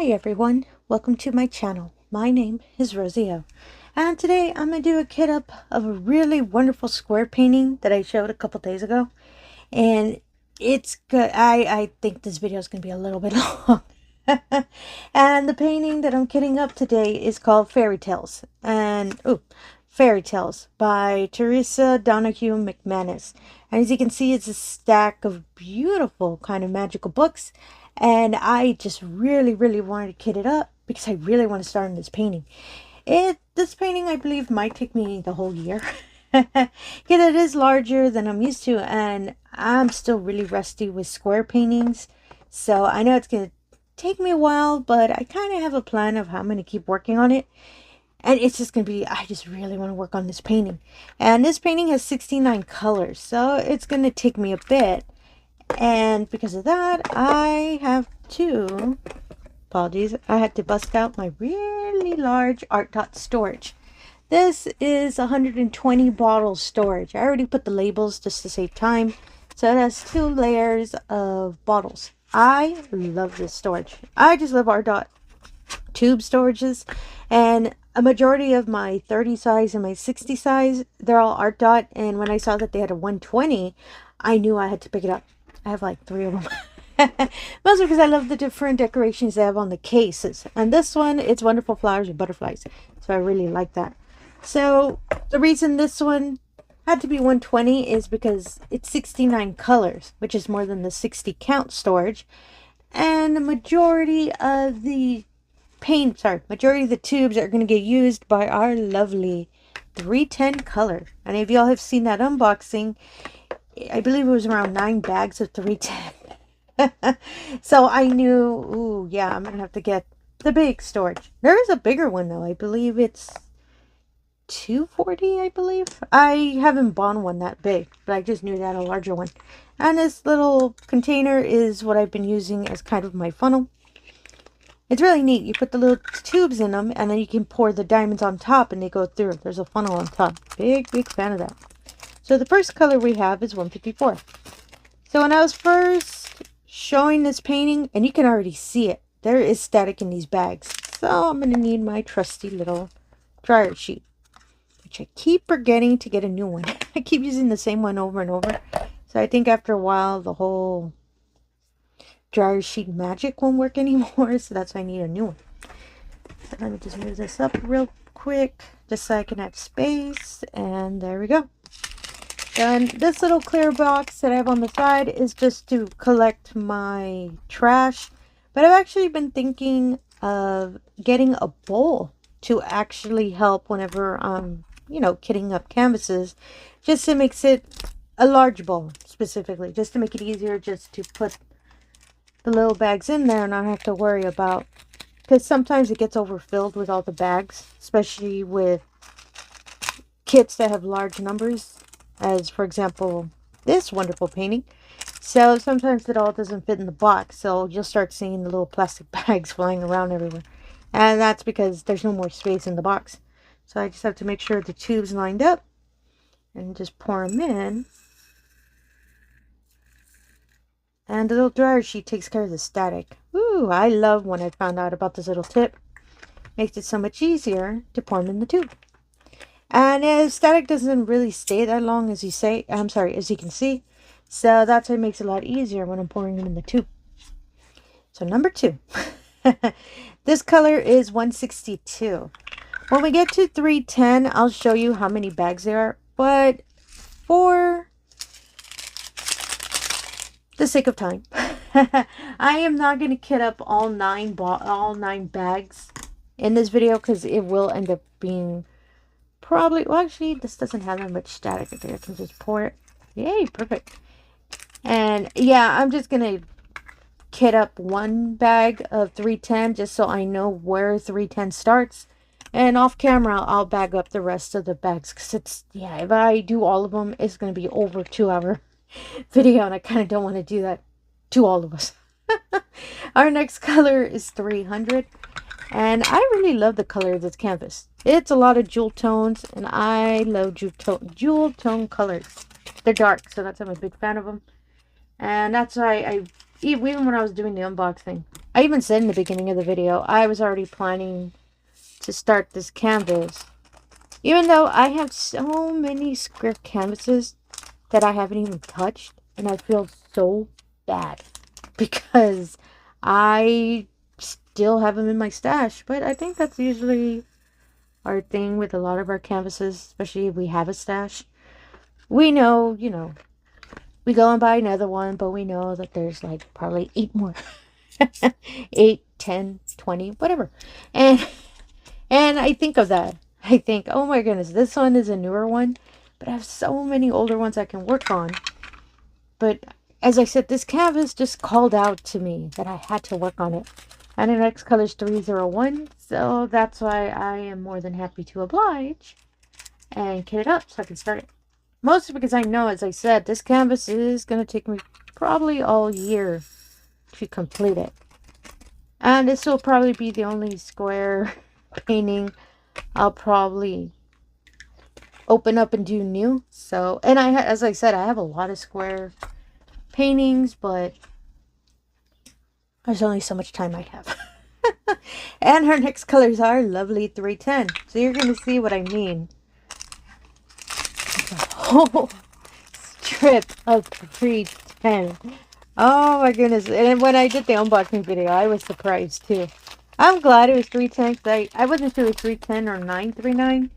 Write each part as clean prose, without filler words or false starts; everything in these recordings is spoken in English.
Hi everyone, welcome to my channel. My name is Rosy O, and today I'm going to do a kit up of a really wonderful square painting that I showed a couple days ago. And it's good. I think this video is going to be a little bit long. And the painting that I'm kitting up today is called Fairy Tales. And, Fairy Tales by Teresa Donahue McManus. And as you can see, it's a stack of beautiful kind of magical books. And I just really wanted to kit it up because I really want to start on this painting. This painting, I believe, might take me the whole year. Because it is larger than I'm used to, and I'm still really rusty with square paintings. So I know it's going to take me a while, but I kind of have a plan of how I'm going to keep working on it. And it's just going to be, I just really want to work on this painting. And this painting has 69 colors, so it's going to take me a bit. And because of that, I have to, apologies, I had to bust out my really large art dot storage. This is 120 bottle storage. I already put the labels just to save time. So it has 2 layers of bottles. I love this storage. I just love art dot tube storages. And a majority of my 30 size and my 60 size, they're all art dot. And when I saw that they had a 120, I knew I had to pick it up. I have like 3 of them. Mostly because I love the different decorations they have on the cases. And this one, it's wonderful flowers and butterflies. So I really like that. So the reason this one had to be 120 is because it's 69 colors, which is more than the 60 count storage. And the majority of the majority of the tubes are going to get used by our lovely 310 color. And if y'all have seen that unboxing, I believe it was around 9 bags of 310. So I knew, ooh, yeah, I'm going to have to get the big storage. There is a bigger one though. I believe it's 240, I believe. I haven't bought one that big, but I just knew that a larger one. And this little container is what I've been using as kind of my funnel. It's really neat. You put the little tubes in them, and then you can pour the diamonds on top, and they go through. There's a funnel on top. Big fan of that. So the first color we have is 154. So when I was first showing this painting, and you can already see it, there is static in these bags. So I'm going to need my trusty little dryer sheet, which I keep forgetting to get a new one. I keep using the same one over and over. So I think after a while, the whole dryer sheet magic won't work anymore. So that's why I need a new one. So let me just move this up real quick, just so I can have space. And there we go. And this little clear box that I have on the side is just to collect my trash. But I've actually been thinking of getting a bowl to actually help whenever I'm, kitting up canvases, just to make it a large bowl specifically, just to make it easier just to put the little bags in there and not have to worry about, because sometimes it gets overfilled with all the bags, especially with kits that have large numbers, as for example this wonderful painting. So sometimes it all doesn't fit in the box, so you'll start seeing the little plastic bags flying around everywhere, and that's because there's no more space in the box. So I just have to make sure the tube's lined up and just pour them in. And the little dryer sheet takes care of the static. Ooh, I love when I found out about this little tip. Makes it so much easier to pour them in the tube. And static doesn't really stay that long, as you can see. So that's why it makes it a lot easier when I'm pouring them in the tube. So number 2. This color is 162. When we get to 310, I'll show you how many bags there are. But for the sake of time, I am not going to kit up all 9 bags in this video, because it will end up being probably, well, actually this doesn't have that much static. I think I can just pour it. Yay, perfect. And yeah, I'm just gonna kit up 1 bag of 310 just so I know where 310 starts, and off camera I'll bag up the rest of the bags, because it's, yeah, if I do all of them, it's going to be over a 2-hour video, and I kind of don't want to do that to all of us. Our next color is 300, and I really love the color of this canvas. It's a lot of jewel tones, and I love jewel tone colors. They're dark, so that's why I'm a big fan of them. And that's why even when I was doing the unboxing, I even said in the beginning of the video, I was already planning to start this canvas. Even though I have so many square canvases that I haven't even touched. And I feel so bad because I still have them in my stash. But I think that's usually our thing with a lot of our canvases, especially if we have a stash. We know, you know, we go and buy another one, but we know that there's like probably 8 more. 8, 10, 20, whatever. And I think of that. I think, oh my goodness, this one is a newer one, but I have so many older ones I can work on. But as I said, this canvas just called out to me that I had to work on it. And the next color is 301, so that's why I am more than happy to oblige and kit it up so I can start it. Mostly because I know, as I said, this canvas is going to take me probably all year to complete it. And this will probably be the only square painting I'll probably open up and do new. So, and as I said, I have a lot of square paintings, but there's only so much time I have. And her next colors are lovely 310. So you're going to see what I mean. Oh, strip of 310. Oh my goodness. And when I did the unboxing video, I was surprised too. I'm glad it was 310 because I wasn't sure it was 310 or 939.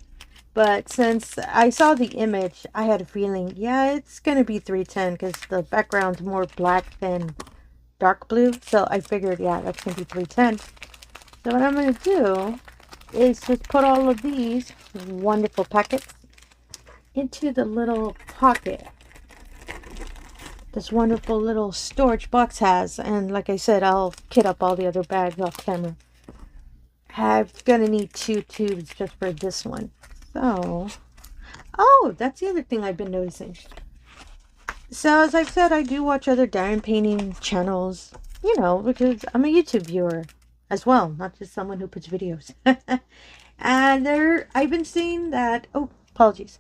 But since I saw the image, I had a feeling, yeah, it's going to be 310 because the background's more black than dark blue. So I figured, yeah, that's going to be 310. So what I'm going to do is just put all of these wonderful packets into the little pocket this wonderful little storage box has. And like I said, I'll kit up all the other bags off camera. I'm going to need 2 tubes just for this one. So, oh, that's the other thing I've been noticing. So as I've said, I do watch other diamond painting channels, you know, because I'm a YouTube viewer as well, not just someone who puts videos. And I've been seeing that, oh, apologies.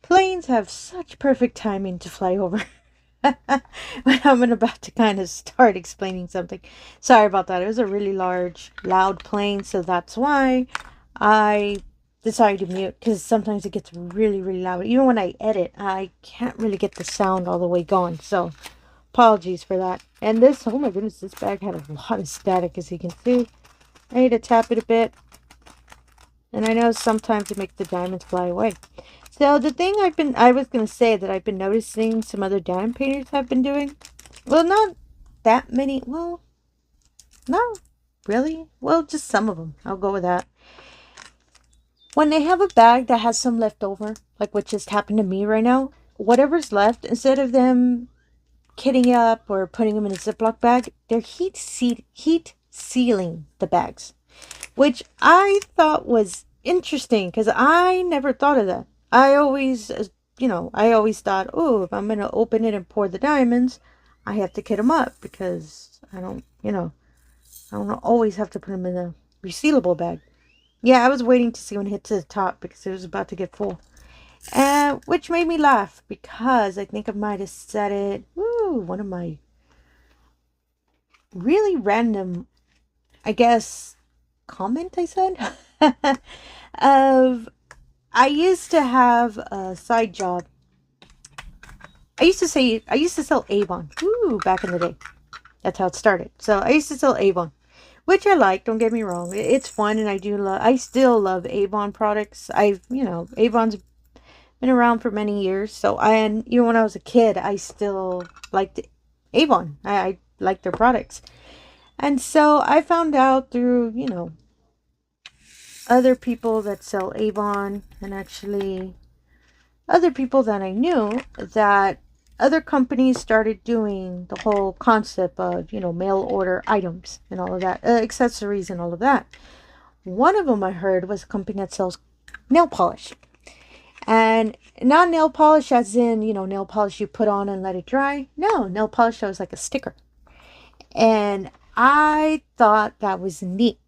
Planes have such perfect timing to fly over. When I'm about to kind of start explaining something. Sorry about that. It was a really large, loud plane, so that's why I decided to mute, because sometimes it gets really, really loud. Even when I edit, I can't really get the sound all the way gone, so apologies for that. And this, oh my goodness, this bag had a lot of static, as you can see. I need to tap it a bit. And I know sometimes it makes the diamonds fly away. So the thing I was going to say that I've been noticing some other diamond painters have been doing. Well, not that many. Well, not really. Well, just some of them. I'll go with that. When they have a bag that has some left over, like what just happened to me right now, whatever's left, instead of them kitting up or putting them in a Ziploc bag, they're heat sealing the bags. Which I thought was interesting because I never thought of that. I always, you know, I always thought, oh, if I'm going to open it and pour the diamonds, I have to kit them up because I don't, you know, I don't always have to put them in a resealable bag. Yeah, I was waiting to see when it hit to the top because it was about to get full. Which made me laugh because I think I might have said it, one of my really random, I guess, comment I said of I used to have a side job. I used to sell Avon. Back in the day. That's how it started. So I used to sell Avon, which I like, don't get me wrong. It's fun, and I still love Avon products. You know, Avon's been around for many years. So even when I was a kid, I still liked Avon. I liked their products. And so I found out through, you know, other people that sell Avon, and actually other people that I knew, that other companies started doing the whole concept of, mail order items and all of that, accessories and all of that. One of them I heard was a company that sells nail polish. And not nail polish as in, nail polish you put on and let it dry. No, nail polish that was like a sticker. And I thought that was neat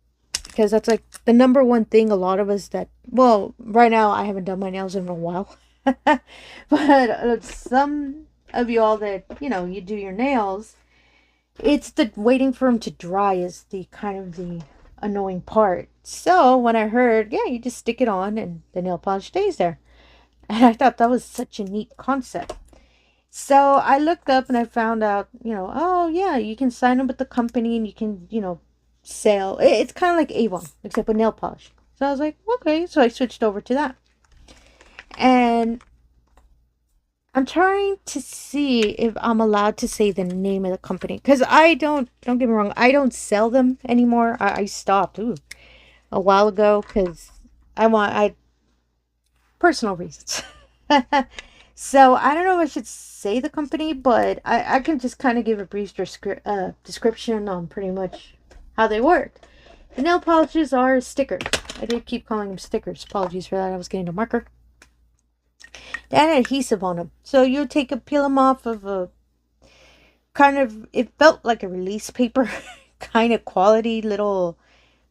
because that's like the number one thing a lot of us that, well, right now I haven't done my nails in a while. But some of y'all that, you do your nails, it's the waiting for them to dry is the kind of the annoying part. So when I heard, yeah, you just stick it on and the nail polish stays there. And I thought that was such a neat concept. So I looked up and I found out, oh yeah, you can sign up with the company and you can, sell. It's kind of like Avon, except with nail polish. So I was like, okay. So I switched over to that. And I'm trying to see if I'm allowed to say the name of the company. Because don't get me wrong, I don't sell them anymore. I stopped a while ago because I personal reasons. So I don't know if I should say the company, but I can just kind of give a brief description on pretty much how they work. The nail polishes are stickers. I did keep calling them stickers. Apologies for that. I was getting a marker. They had adhesive on them. So you peel them off of a kind of, it felt like a release paper kind of quality little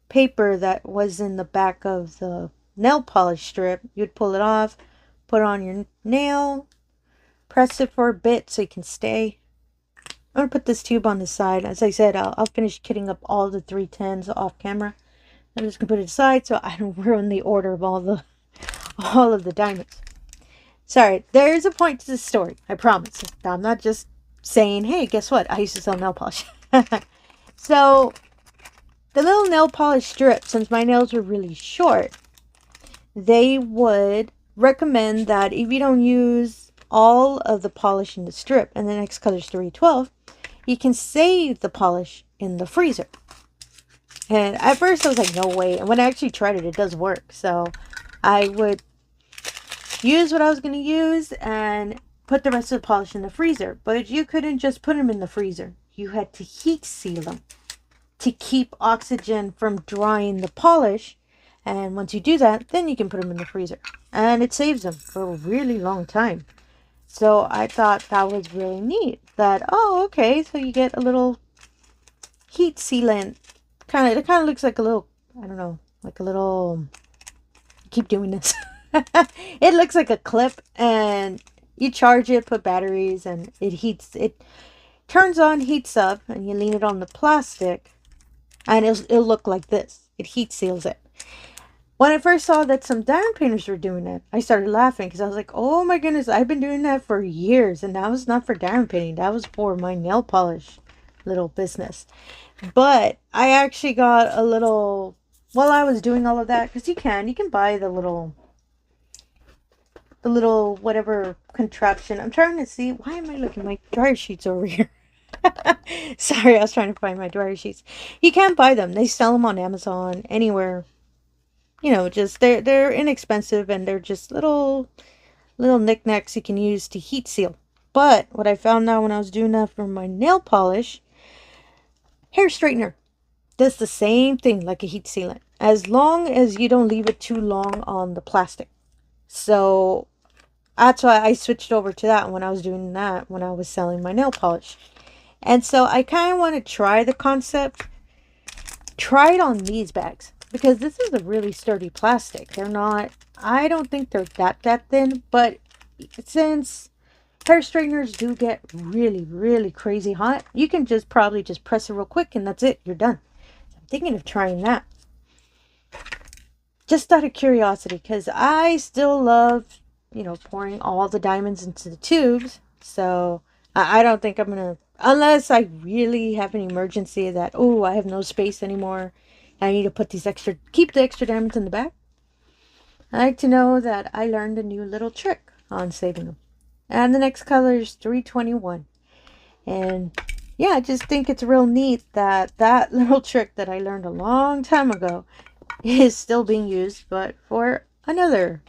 paper that was in the back of the nail polish strip. You'd pull it off, put it on your nail, press it for a bit so you can stay. I'm going to put this tube on the side. As I said, I'll finish kitting up all the 310s off camera. I'm just going to put it aside so I don't ruin the order of all of the diamonds. Sorry, there's a point to this story. I promise. I'm not just saying, hey, guess what? I used to sell nail polish. So, the little nail polish strip, since my nails were really short, they would recommend that if you don't use all of the polish in the strip, and the next color is 312, you can save the polish in the freezer. And at first I was like, no way. And when I actually tried it, it does work. So I would use what I was going to use and put the rest of the polish in the freezer. But you couldn't just put them in the freezer. You had to heat seal them to keep oxygen from drying the polish. And once you do that, then you can put them in the freezer. And it saves them for a really long time. So I thought that was really neat. That, oh, okay, so you get a little heat sealant. It kind of looks like a little, I don't know, like a little, I keep doing this. It looks like a clip, and you charge it, put batteries, and it turns on, heats up, and you lean it on the plastic, and it'll look like this. It heat seals it. When I first saw that some diamond painters were doing it, I started laughing because I was like, oh my goodness, I've been doing that for years, and that was not for diamond painting. That was for my nail polish little business. But I actually got a little, while I was doing all of that, because you can buy the little whatever contraption. I'm trying to see, why am I looking at my dryer sheets over here? Sorry, I was trying to find my dryer sheets. You can buy them. They sell them on Amazon, anywhere. Just they're inexpensive, and they're just little knickknacks you can use to heat seal. But what I found out when I was doing that for my nail polish, hair straightener does the same thing like a heat sealant, as long as you don't leave it too long on the plastic. So that's why I switched over to that when I was doing that, when I was selling my nail polish. And so I kind of want to try the concept. Try it on these bags, because this is a really sturdy plastic. They're not, I don't think they're that thin, but since hair straighteners do get really, really crazy hot, you can probably just press it real quick and that's it. You're done. So I'm thinking of trying that. Just out of curiosity, because I still love, pouring all the diamonds into the tubes. So I don't think I'm going to, unless I really have an emergency that, oh, I have no space anymore. I need to put keep the extra diamonds in the bag. I like to know that I learned a new little trick on saving them. And the next color is 321. And yeah, I just think it's real neat that that little trick that I learned a long time ago is still being used, but for another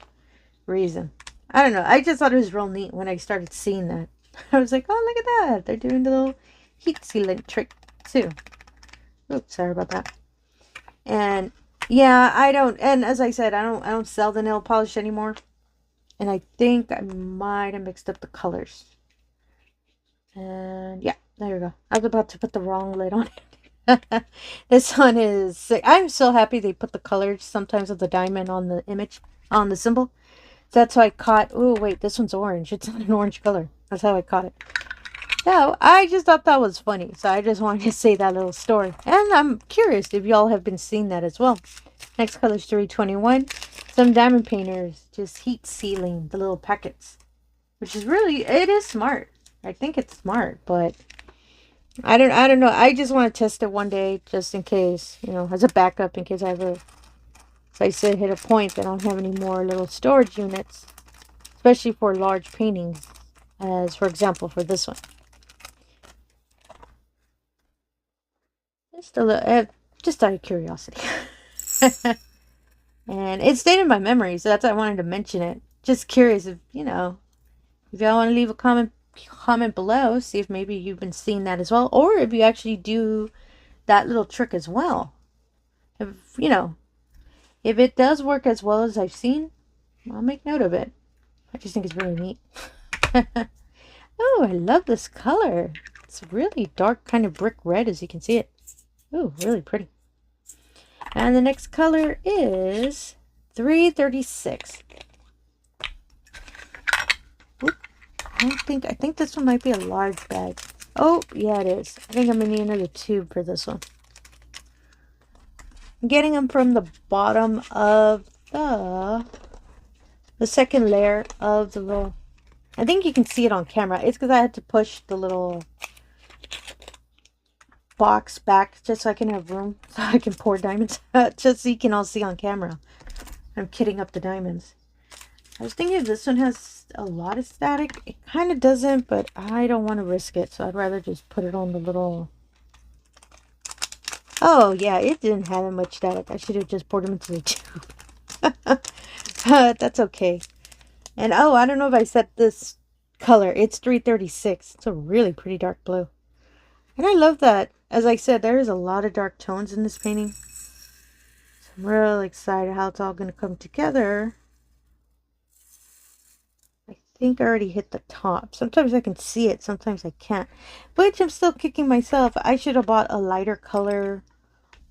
reason. I don't know. I just thought it was real neat when I started seeing that. I was like, oh, look at that. They're doing the little heat sealant trick too. Oops, sorry about that. And yeah, I don't, and as I said, I don't sell the nail polish anymore. And I think I might have mixed up the colors. And yeah, there we go. I was about to put the wrong lid on it. This one is, I'm so happy they put the colors sometimes of the diamond on the image, on the symbol. That's how I caught, oh wait, this one's orange. It's an orange color. That's how I caught it. So I just thought that was funny. So I just wanted to say that little story. And I'm curious if y'all have been seeing that as well. Next color is 321. Some diamond painters just heat sealing the little packets. Which is really, it is smart. I think it's smart, but I don't know. I just want to test it one day just in case, you know, as a backup in case I ever, as I said, hit a point that I don't have any more little storage units. Especially for large paintings. As for example for this one. Just a little, just out of curiosity. And it stayed in my memory, so that's why I wanted to mention it. Just curious if, you know, if y'all want to leave a comment below, see if maybe you've been seeing that as well, or if you actually do that little trick as well. If, you know, if it does work as well as I've seen, I'll make note of it. I just think it's really neat. Oh, I love this color. It's really dark, kind of brick red, as you can see it. Oh, really pretty. And the next color is 336. Oop, I think this one might be a large bag. Oh, yeah, it is. I think I'm gonna need another tube for this one. I'm getting them from the bottom of the second layer of the little, I think you can see it on camera. It's because I had to push the little box back just so I can have room so I can pour diamonds just so you can all see on camera. I'm kidding up the diamonds. I was thinking if this one has a lot of static. It kind of doesn't, but I don't want to risk it, so I'd rather just put it on the little, oh yeah, it didn't have that much static. I should have just poured them into the tube. But that's okay. And oh, I don't know if I said this color. It's 336. It's a really pretty dark blue. And I love that. As I said, there is a lot of dark tones in this painting. So I'm really excited how it's all going to come together. I think I already hit the top. Sometimes I can see it, sometimes I can't. Which I'm still kicking myself. I should have bought a lighter color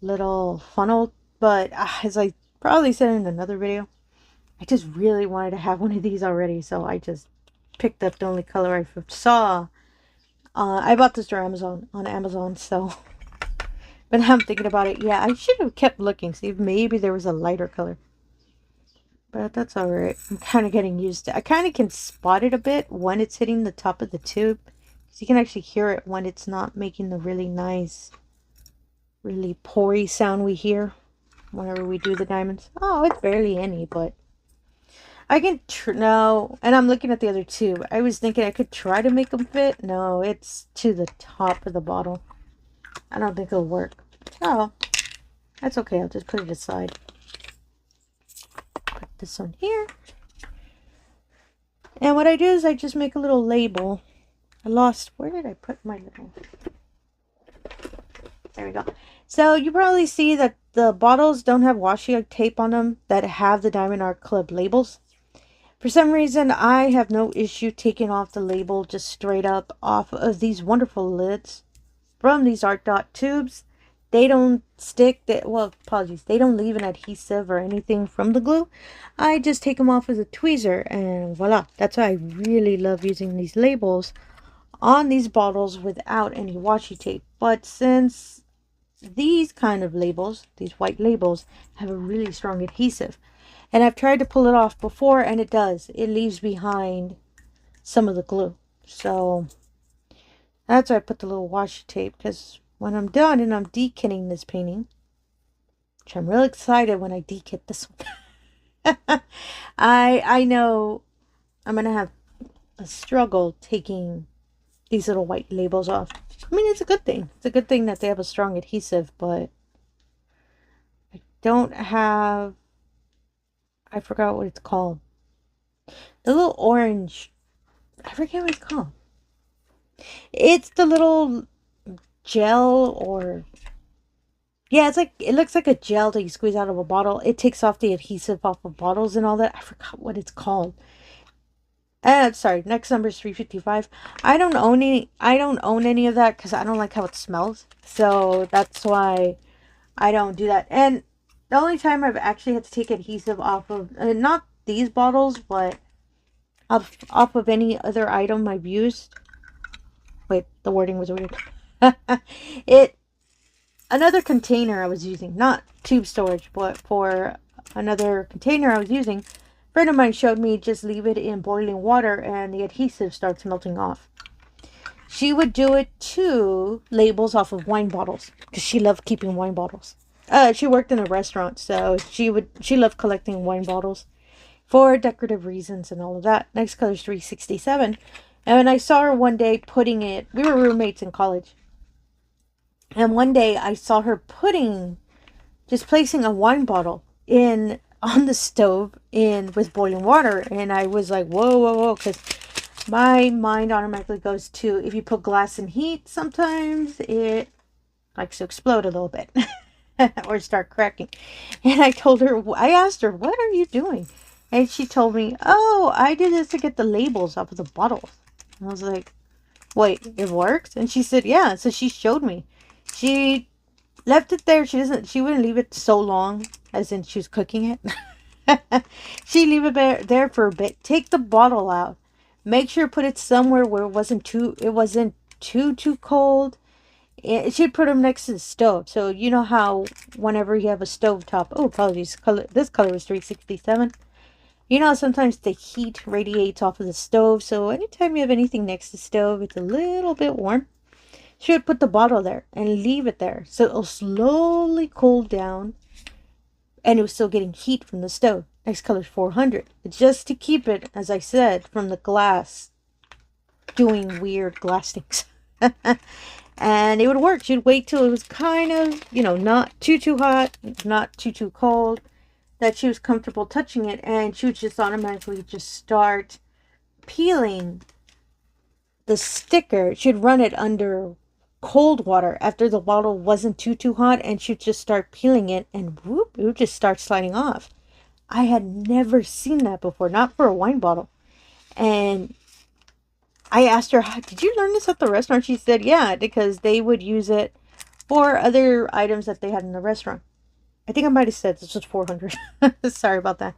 little funnel. But as I probably said in another video, I just really wanted to have one of these already. So I just picked up the only color I saw. I bought this on Amazon, so. But now I'm thinking about it. Yeah, I should have kept looking, see if maybe there was a lighter color. But that's alright. I'm kind of getting used to it. I kind of can spot it a bit when it's hitting the top of the tube. Because you can actually hear it when it's not making the really nice, really pory sound we hear whenever we do the diamonds. Oh, it's barely any, but I can no, and I'm looking at the other tube. I was thinking I could try to make them fit. No, it's to the top of the bottle. I don't think it'll work. Oh, that's okay. I'll just put it aside. Put this on here. And what I do is I just make a little label. I lost, where did I put my little, there we go. So you probably see that the bottles don't have washi tape on them that have the diamondartclub labels. For some reason, I have no issue taking off the label just straight up off of these wonderful lids from these art dot tubes. They don't stick, well, apologies, they don't leave an adhesive or anything from the glue. I just take them off with a tweezer and voila. That's why I really love using these labels on these bottles without any washi tape. But since these kind of labels, these white labels, have a really strong adhesive, and I've tried to pull it off before, and it does. It leaves behind some of the glue. So that's why I put the little washi tape, because when I'm done and I'm dekitting this painting, which I'm real excited when I dekit this one, I know I'm going to have a struggle taking these little white labels off. I mean, it's a good thing. It's a good thing that they have a strong adhesive, but I don't have, I forgot what it's called. The little orange, I forget what it's called. It's the little gel, or yeah, it's like, it looks like a gel that you squeeze out of a bottle. It takes off the adhesive off of bottles and all that. I forgot what it's called. Sorry, next number is 355. I don't own any of that because I don't like how it smells. So that's why I don't do that. And the only time I've actually had to take adhesive off of, not these bottles, but off of any other item I've used. Wait, the wording was weird. it Another container I was using, not tube storage, but for another container I was using, a friend of mine showed me just leave it in boiling water and the adhesive starts melting off. She would do it to labels off of wine bottles because she loved keeping wine bottles. She worked in a restaurant, so she loved collecting wine bottles for decorative reasons and all of that. Next color is 367. And I saw her one day putting it, we were roommates in college. And one day I saw her just placing a wine bottle on the stove with boiling water. And I was like, whoa, whoa, whoa. Because my mind automatically goes to, if you put glass in heat, sometimes it likes to explode a little bit. Or start cracking. And I asked her, what are you doing? And she told me, oh, I did this to get the labels off of the bottles. And I was like, wait, it works? And she said, yeah. So she showed me. She left it there. She wouldn't leave it so long, as in she was cooking it. She leave it there for a bit. Take the bottle out. Make sure put it somewhere where it wasn't too cold. She'd put them next to the stove. So you know how whenever you have a stove top, oh, apologies, this color is 367. You know, sometimes the heat radiates off of the stove. So anytime you have anything next to the stove, it's a little bit warm. She would put the bottle there and leave it there. So it'll slowly cool down. And it was still getting heat from the stove. Next color is 400. Just to keep it, as I said, from the glass doing weird glass things. And it would work. She'd wait till it was kind of, not too hot, not too cold, that she was comfortable touching it, and she would just automatically just start peeling the sticker. She'd run it under cold water after the bottle wasn't too hot, and she'd just start peeling it, and whoop, it would just start sliding off. I had never seen that before, not for a wine bottle. And I asked her, did you learn this at the restaurant? She said, yeah, because they would use it for other items that they had in the restaurant. I think I might have said this was 400. Sorry about that.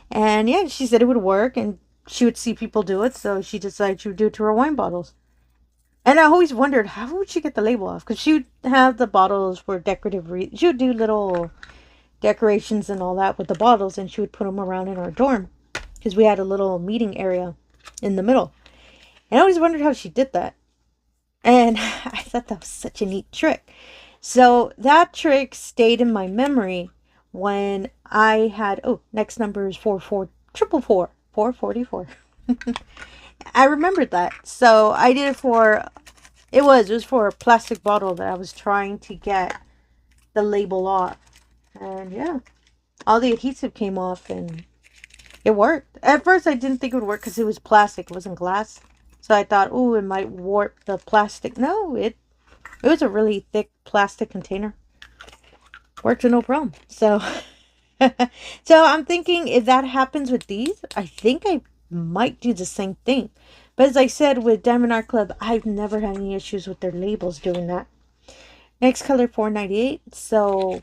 And yeah, she said it would work and she would see people do it. So she decided she would do it to her wine bottles. And I always wondered, how would she get the label off? Because she would have the bottles for decorative reasons. She would do little decorations and all that with the bottles. And she would put them around in our dorm. Because we had a little meeting area in the middle. And I always wondered how she did that. And I thought that was such a neat trick. So that trick stayed in my memory when I had, next number is 444. I remembered that. So I did it it was for a plastic bottle that I was trying to get the label off. And yeah, all the adhesive came off and it worked. At first I didn't think it would work because it was plastic, it wasn't glass. So I thought, it might warp the plastic. No, it was a really thick plastic container. Worked with no problem. So, so I'm thinking if that happens with these, I think I might do the same thing. But as I said, with diamondart I've never had any issues with their labels doing that. Next color, 498. So,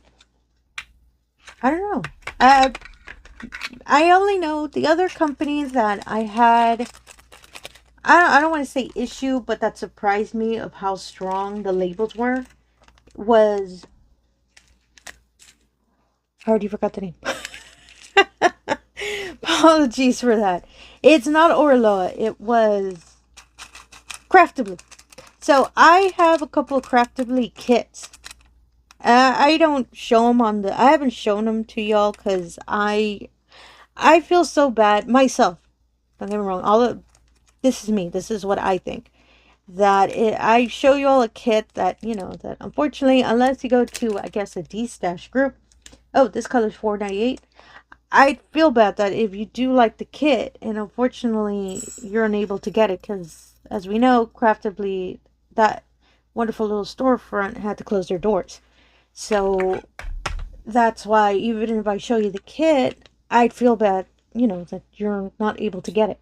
I don't know. I only know the other companies that I had. I don't want to say issue, but that surprised me of how strong the labels were. Was, I already forgot the name. Apologies for that. It's not Orloa. It was Craftably. So I have a couple of Craftably kits. I don't show them I haven't shown them to y'all because I feel so bad myself. Don't get me wrong. This is me. This is what I think. I show you all a kit that, that unfortunately, unless you go to, I guess, a D-stash group. Oh, this color is 498. I feel bad that if you do like the kit and unfortunately you're unable to get it because as we know, Craftably, that wonderful little storefront, had to close their doors. So that's why even if I show you the kit, I'd feel bad, you know, that you're not able to get it.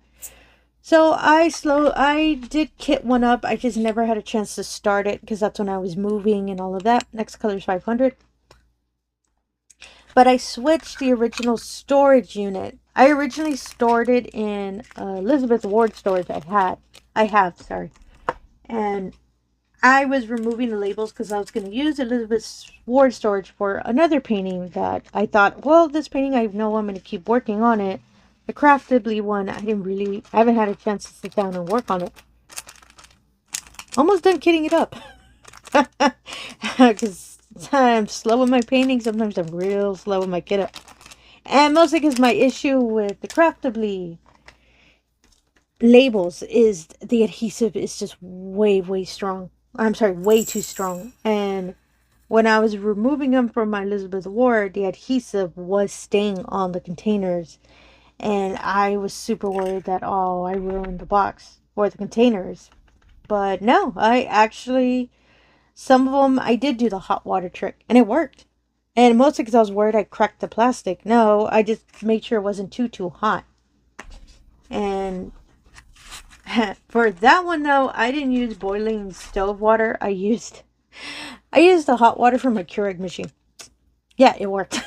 So I did kit one up. I just never had a chance to start it because that's when I was moving and all of that. Next color is 500. But I switched the original storage unit. I originally stored it in Elizabeth Ward storage I have, sorry. And I was removing the labels because I was going to use Elizabeth Ward storage for another painting that I thought, well, this painting, I know I'm going to keep working on it. The Craftably one, I haven't had a chance to sit down and work on it. Almost done kitting it up. Because I'm slow with my painting. Sometimes I'm real slow with my kit up. And mostly because my issue with the Craftably labels is the adhesive is just way strong. I'm sorry, way too strong. And when I was removing them from my Elizabeth Ward, the adhesive was staying on the containers. And I was super worried that, oh, I ruined the box or the containers. But no, some of them, I did do the hot water trick. And it worked. And mostly because I was worried I cracked the plastic. No, I just made sure it wasn't too hot. And for that one, though, I didn't use boiling stove water. I used the hot water from my Keurig machine. Yeah, it worked.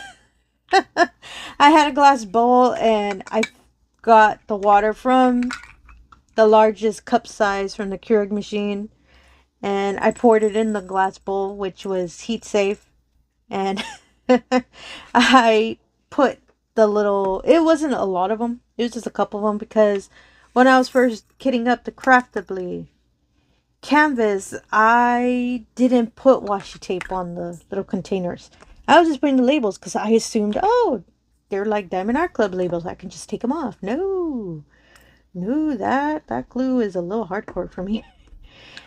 I had a glass bowl and I got the water from the largest cup size from the Keurig machine, and I poured it in the glass bowl, which was heat safe, and I put it wasn't a lot of them, it was just a couple of them, because when I was first kitting up the Craftably canvas, I didn't put washi tape on the little containers. I was just putting the labels because I assumed, oh, they're like diamondartclub labels, I can just take them off. No, that glue is a little hardcore for me.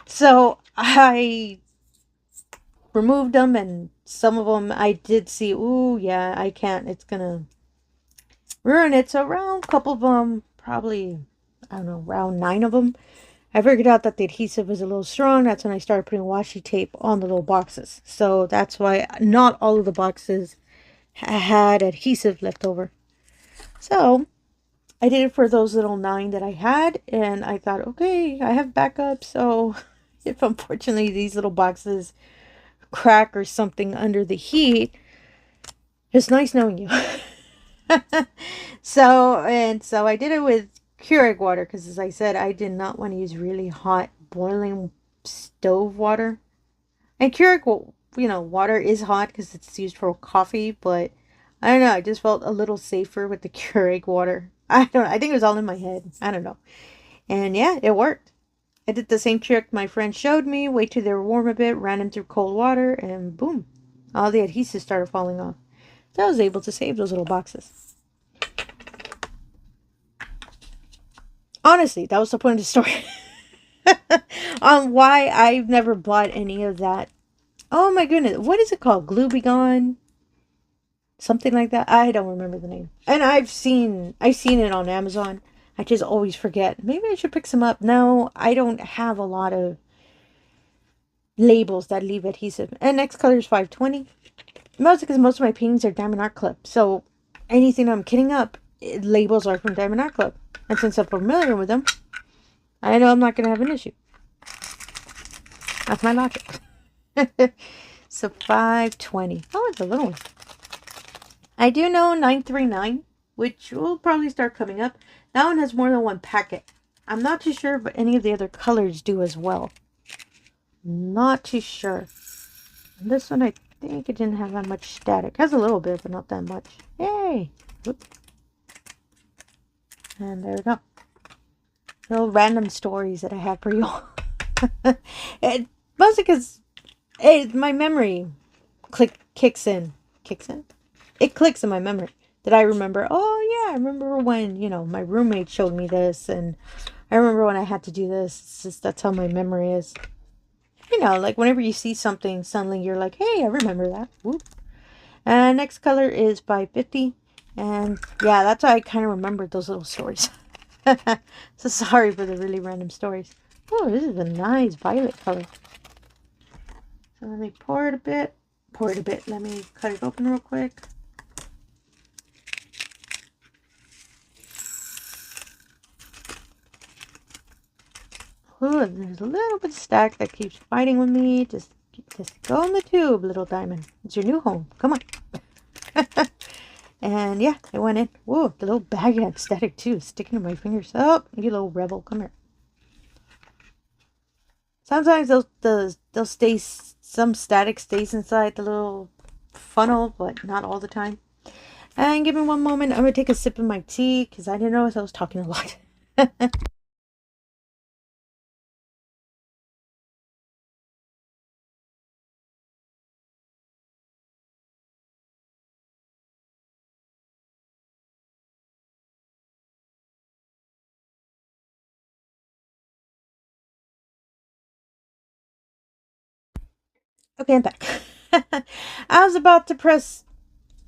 So I removed them, and some of them I did see, ooh, yeah, I can't, it's gonna ruin it. So around a couple of them, probably, I don't know, around 9 of them, I figured out that the adhesive was a little strong. That's when I started putting washi tape on the little boxes. So that's why not all of the boxes had adhesive left over. So I did it for those little 9 that I had. And I thought, okay, I have backup. So if unfortunately these little boxes crack or something under the heat, it's nice knowing you. So I did it with Keurig water because, as I said, I did not want to use really hot boiling stove water. And Keurig, you know, water is hot because it's used for coffee, but I don't know, I just felt a little safer with the Keurig water. I think it was all in my head. I don't know. And yeah, it worked. I did the same trick my friend showed me. Wait till they were warm a bit, ran them through cold water, and boom, all the adhesive started falling off. So I was able to save those little boxes. Honestly, that was the point of the story. On why I've never bought any of that. Oh my goodness, what is it called? Glue Be Gone? Something like that. I don't remember the name. And I've seen it on Amazon. I just always forget. Maybe I should pick some up. No, I don't have a lot of labels that leave adhesive. And next color is 520. Mostly because most of my paintings are diamondartclub. So anything I'm kitting up, labels are from diamondartclub. And since I'm familiar with them, I know I'm not going to have an issue. That's my logic. So 520. Oh, it's a little one. I do know 939, which will probably start coming up. That one has more than one packet. I'm not too sure if any of the other colors do as well. Not too sure. And this one, I think it didn't have that much static. It has a little bit, but not that much. Yay! Whoop. And there we go. Little random stories that I have for you all. Mostly because my memory kicks in. It clicks in my memory that I remember. Oh yeah, I remember when, you know, my roommate showed me this, and I remember when I had to do this. It's just, that's how my memory is. You know, like whenever you see something, suddenly you're like, hey, I remember that. Whoop. And next color is 550. And yeah, that's why I kind of remembered those little stories. So sorry for the really random stories. Oh, this is a nice violet color. So let me pour it a bit. Pour it a bit. Let me cut it open real quick. Ooh, there's a little bit of stack that keeps fighting with me. Just go in the tube, little diamond. It's your new home. Come on. And yeah, it went in. Whoa, the little bag had static too, sticking to my fingers. Oh, you little rebel, come here. Sometimes they'll stay. Some static stays inside the little funnel, but not all the time. And give me one moment. I'm gonna take a sip of my tea because I didn't notice I was talking a lot. Okay, I'm back. I was about to press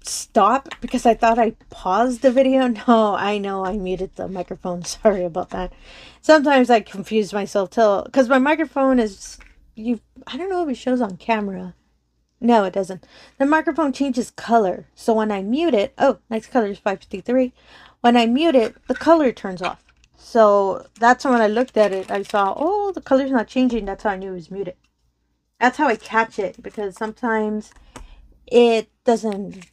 stop because I thought I paused the video. No, I know I muted the microphone. Sorry about that. Sometimes I confuse myself till because my microphone is I don't know if it shows on camera. No, it doesn't. The microphone changes color. So when I mute it, oh, next color is 553. When I mute it, the color turns off. So that's when I looked at it, I saw, oh, the color's not changing. That's how I knew it was muted. That's how I catch it, because sometimes it doesn't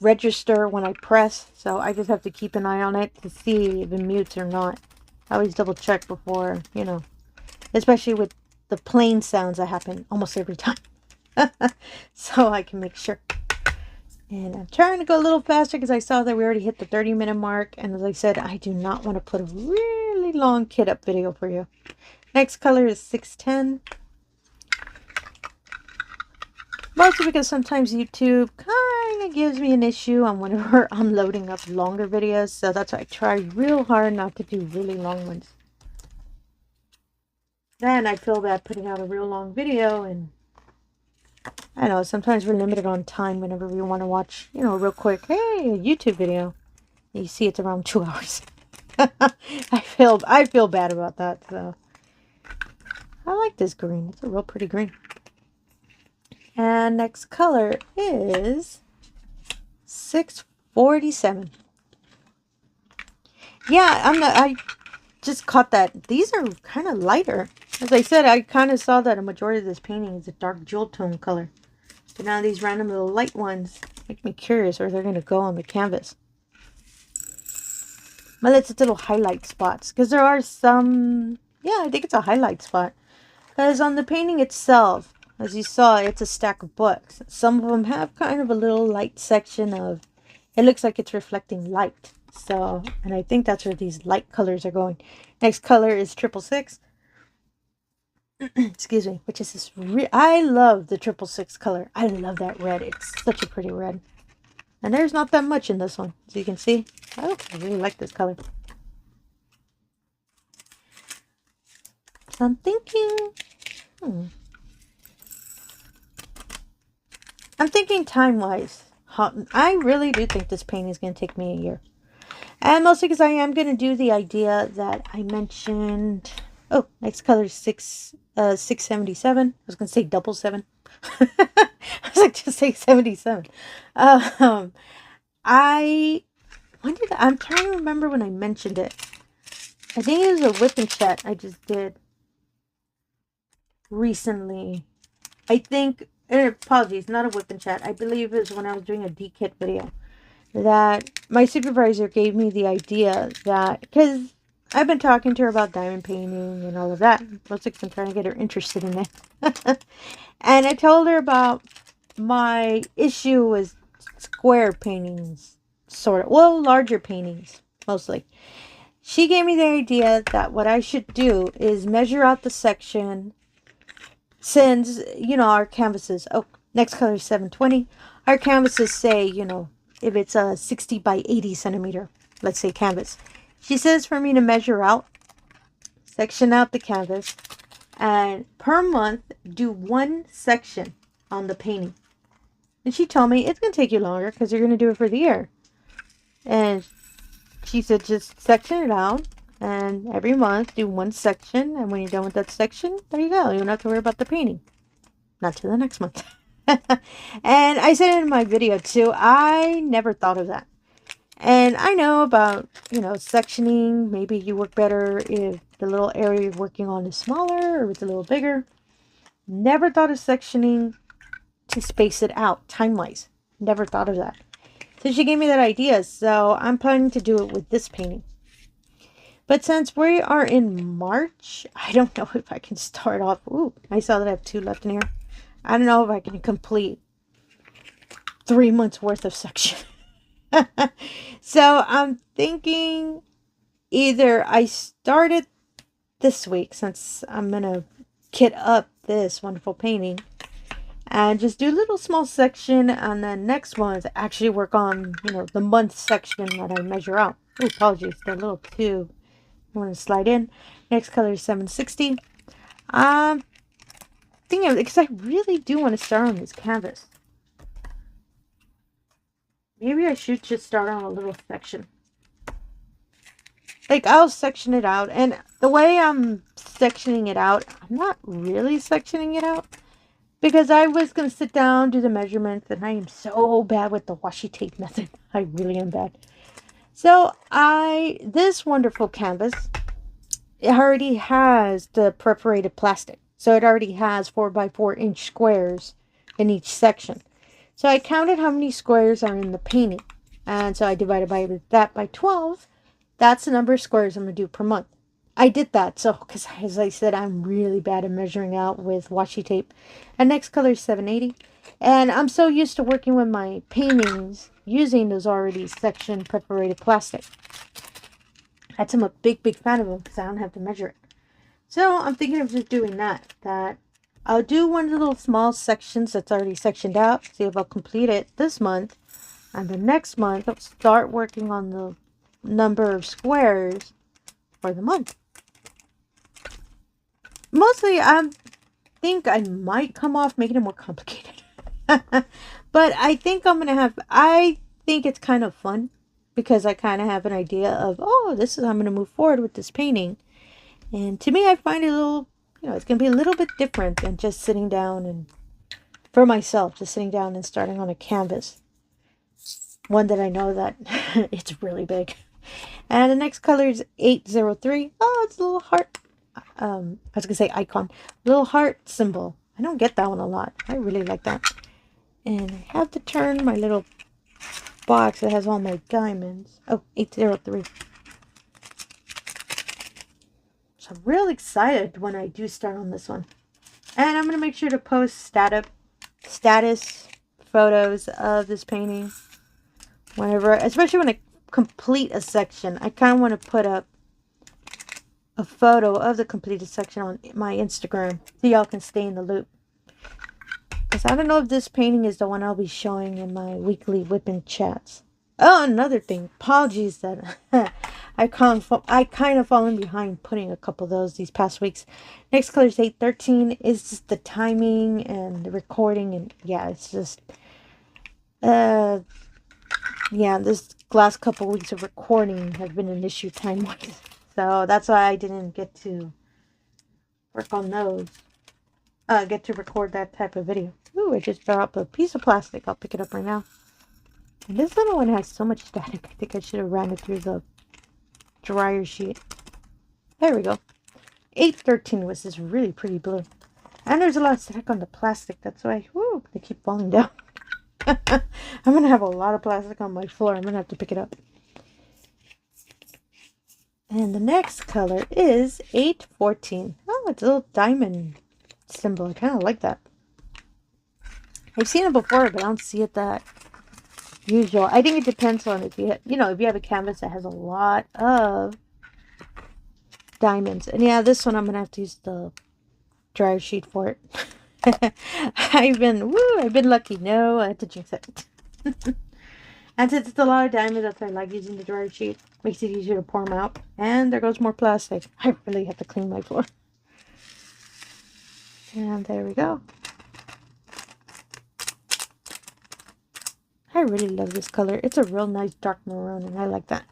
register when I press. So I just have to keep an eye on it to see if it mutes or not. I always double check before, you know, especially with the plain sounds that happen almost every time. So I can make sure. And I'm trying to go a little faster because I saw that we already hit the 30-minute mark. And as I said, I do not want to put a really long kit up video for you. Next color is 610. Mostly because sometimes YouTube kind of gives me an issue on whenever I'm loading up longer videos. So that's why I try real hard not to do really long ones. Then I feel bad putting out a real long video, and I know sometimes we're limited on time whenever we want to watch, you know, real quick, hey, a YouTube video. You see it's around 2 hours. I feel bad about that. So I like this green. It's a real pretty green. And next color is 647. Yeah, I just caught that. These are kind of lighter. As I said, I kind of saw that a majority of this painting is a dark jewel tone color. But now these random little light ones make me curious where they're going to go on the canvas. Well, it's little highlight spots. Because there are some... Yeah, I think it's a highlight spot. Because on the painting itself, as you saw, it's a stack of books. Some of them have kind of a little light section of... It looks like it's reflecting light. So, and I think that's where these light colors are going. Next color is 666. Excuse me, which is this I love the 666 color. I love that red. It's such a pretty red. And there's not that much in this one, as you can see. I really like this color. So I'm thinking, I'm thinking time-wise. I really do think this painting is going to take me a year. And mostly because I am going to do the idea that I mentioned. Oh, next color is 677. I was going to say 777. I was like, just say 77. I'm trying to remember when I mentioned it. I think it was a whip and chat I just did recently. I think, apologies, not a whip and chat. I believe it was when I was doing a D-kit video. That my supervisor gave me the idea that, because I've been talking to her about diamond painting and all of that. Mostly because I'm trying to get her interested in it. And I told her about my issue with square paintings, sort of. Well, larger paintings, mostly. She gave me the idea that what I should do is measure out the section. Since, you know, our canvases, oh, next color is 720. Our canvases say, you know, if it's a 60 by 80 centimeter, let's say canvas. She says for me to measure out, section out the canvas, and per month do one section on the painting. And she told me it's going to take you longer because you're going to do it for the year. And she said just section it out And every month, do one section. And when you're done with that section, there you go. You don't have to worry about the painting. Not to the next month. And I said in my video too, I never thought of that. And I know about, sectioning. Maybe you work better if the little area you're working on is smaller or it's a little bigger. Never thought of sectioning to space it out time-wise. Never thought of that. So she gave me that idea. So I'm planning to do it with this painting. But since we are in March, I don't know if I can start off. Ooh, I saw that I have 2 left in here. I don't know if I can complete 3 months worth of section. So I'm thinking either I start it this week, since I'm going to kit up this wonderful painting, and just do a little small section, and then next month actually work on, the month section that I measure out. Oh, apologies, the little tube. I want to slide in. Next color is 760. Thinking of it because I really do want to start on this canvas. Maybe I should just start on a little section. Like, I'll section it out. And the way I'm sectioning it out, I'm not really sectioning it out. Because I was going to sit down, do the measurements, and I am so bad with the washi tape method. I really am bad. So, this wonderful canvas, it already has the perforated plastic. So, it already has 4x4-inch squares in each section. So I counted how many squares are in the painting. And so I divided that by 12. That's the number of squares I'm going to do per month. I did that. So, because as I said, I'm really bad at measuring out with washi tape. And next color is 780. And I'm so used to working with my paintings using those already section perforated plastic. That's I'm a big, big fan of them because I don't have to measure it. So I'm thinking of just doing that. I'll do one of the little small sections that's already sectioned out. See if I'll complete it this month. And the next month, I'll start working on the number of squares for the month. Mostly, I think I might come off making it more complicated. But I think I think it's kind of fun. Because I kind of have an idea of, oh, this is how I'm going to move forward with this painting. And to me, I find it a little... it's going to be a little bit different than just sitting down and, for myself, just sitting down and starting on a canvas. One that I know that it's really big. And the next color is 803. Oh, it's a little heart. I was going to say icon. Little heart symbol. I don't get that one a lot. I really like that. And I have to turn my little box that has all my diamonds. Oh, 803. So I'm real excited when I do start on this one. And I'm going to make sure to post status photos of this painting. Whenever, especially when I complete a section. I kind of want to put up a photo of the completed section on my Instagram. So y'all can stay in the loop. Because I don't know if this painting is the one I'll be showing in my weekly whipping chats. Oh, another thing. Apologies that I kind of fallen behind putting a couple of those these past weeks. Next color is 813. It's just the timing and the recording. And yeah, it's just... yeah, this last couple of weeks of recording have been an issue time-wise. So that's why I didn't get to work on those. Get to record that type of video. Ooh, I just dropped a piece of plastic. I'll pick it up right now. And this little one has so much static. I think I should have ran it through the dryer sheet. There we go. 813 was this really pretty blue. And there's a lot of static on the plastic. That's why, whoo, they keep falling down. I'm going to have a lot of plastic on my floor. I'm going to have to pick it up. And the next color is 814. Oh, it's a little diamond symbol. I kind of like that. I've seen it before, but I don't see it that usual. I think it depends on if you have a canvas that has a lot of diamonds. And yeah, this one I'm going to have to use the dryer sheet for it. I've been lucky. No, I had to jinx it. And since it's a lot of diamonds, that's why I like using the dryer sheet. Makes it easier to pour them out. And there goes more plastic. I really have to clean my floor. And there we go. I really love this color. It's a real nice dark maroon, and I like that.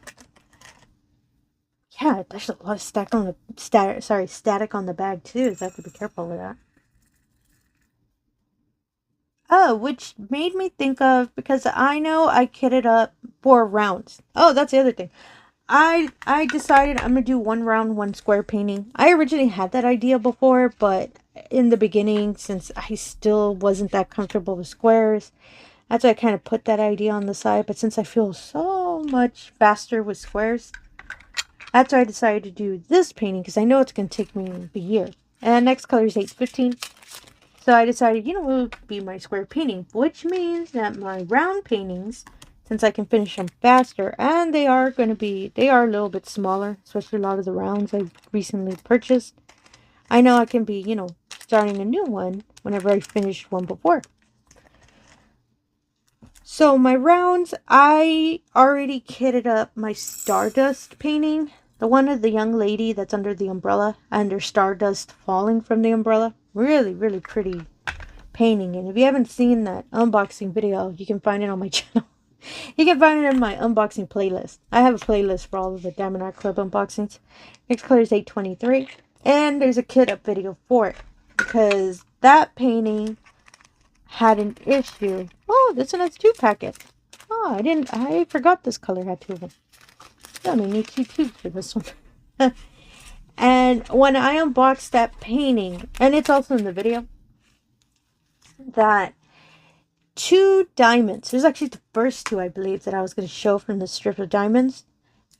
Yeah, there's a lot of static on the static on the bag too, so I have to be careful with that. Oh, which made me think of, because I know I kitted up 4 rounds. Oh, that's the other thing. I decided I'm gonna do 1 round, 1 square painting. I originally had that idea before, but in the beginning, since I still wasn't that comfortable with squares, that's why I kind of put that idea on the side. But since I feel so much faster with squares, that's why I decided to do this painting, because I know it's gonna take me a year. And next color is 815. So I decided, you know, it would be my square painting, which means that my round paintings, since I can finish them faster, and they are a little bit smaller, especially a lot of the rounds I recently purchased. I know I can be, you know, starting a new one whenever I finished one before. So my rounds, I already kitted up my Stardust painting. The one of the young lady that's under the umbrella and there's stardust falling from the umbrella. Really, really pretty painting. And if you haven't seen that unboxing video, you can find it on my channel. You can find it in my unboxing playlist. I have a playlist for all of the diamondart unboxings. Next color is 823. And there's a kit up video for it, because that painting had an issue. Oh, this one has 2 packets. Oh, I forgot this color had 2 of them. I only need 2 tubes for this one. And when I unboxed that painting, and it's also in the video, that 2 diamonds, there's actually the first 2 I believe that I was going to show from the strip of diamonds.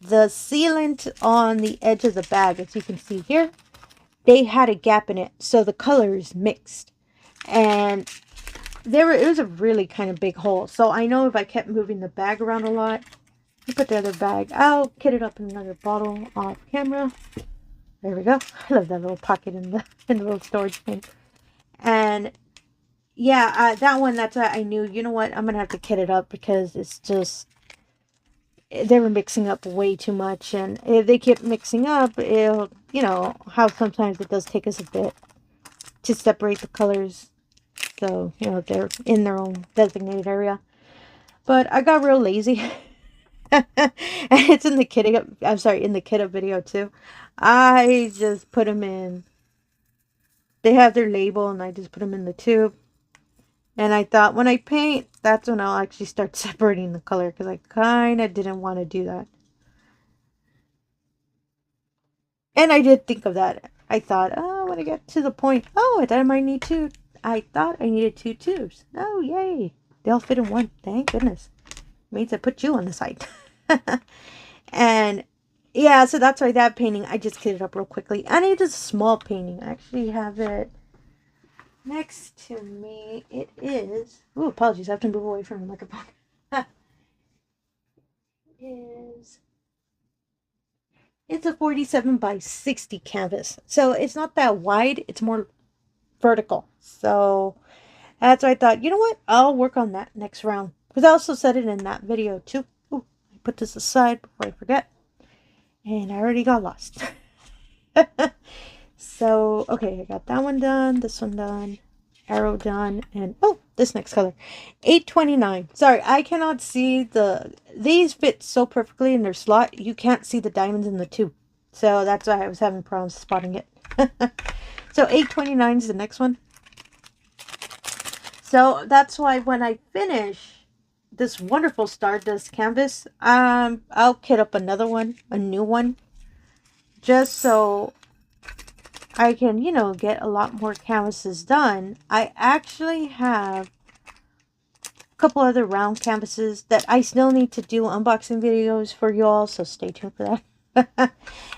The sealant on the edge of the bag, as you can see here, they had a gap in it, so the colors mixed. And it was a really kind of big hole. So I know if I kept moving the bag around a lot, I put the other bag out, kit it up in another bottle off camera. There we go. I love that little pocket in the little storage thing. And yeah, that one, that's why I knew, you know what, I'm gonna have to kit it up, because it's just, they were mixing up way too much. And if they kept mixing up, it'll, you know how sometimes it does take us a bit to separate the colors, so you know they're in their own designated area. But I got real lazy. And it's in the kitting up, I'm sorry, in the kit up video too. I just put them in, they have their label, and I just put them in the tube. And I thought when I paint, that's when I'll actually start separating the color, because I kind of didn't want to do that. And I did think of that. I thought, oh, when I get to the point, oh, I thought I might need 2. I thought I needed 2 tubes. Oh, yay. They all fit in one. Thank goodness. Means I put you on the side. And yeah, so that's why that painting, I just kitted up real quickly. And it is a small painting. I actually have it next to me. It is, oh, apologies, I have to move away from the microphone. It's a 47 by 60 canvas. So it's not that wide, it's more vertical. So that's why I thought, you know what, I'll work on that next round. Because I also said it in that video too. Ooh, I put this aside before I forget. And I already got lost. So, okay, I got that one done, this one done, arrow done, and oh, this next color. 829. Sorry, I cannot see these fit so perfectly in their slot, you can't see the diamonds in the tube. So that's why I was having problems spotting it. So 829 is the next one. So that's why when I finish this wonderful Stardust canvas, I'll kit up another one, a new one, just so I can, you know, get a lot more canvases done. I actually have a couple other round canvases that I still need to do unboxing videos for you all, so stay tuned for that.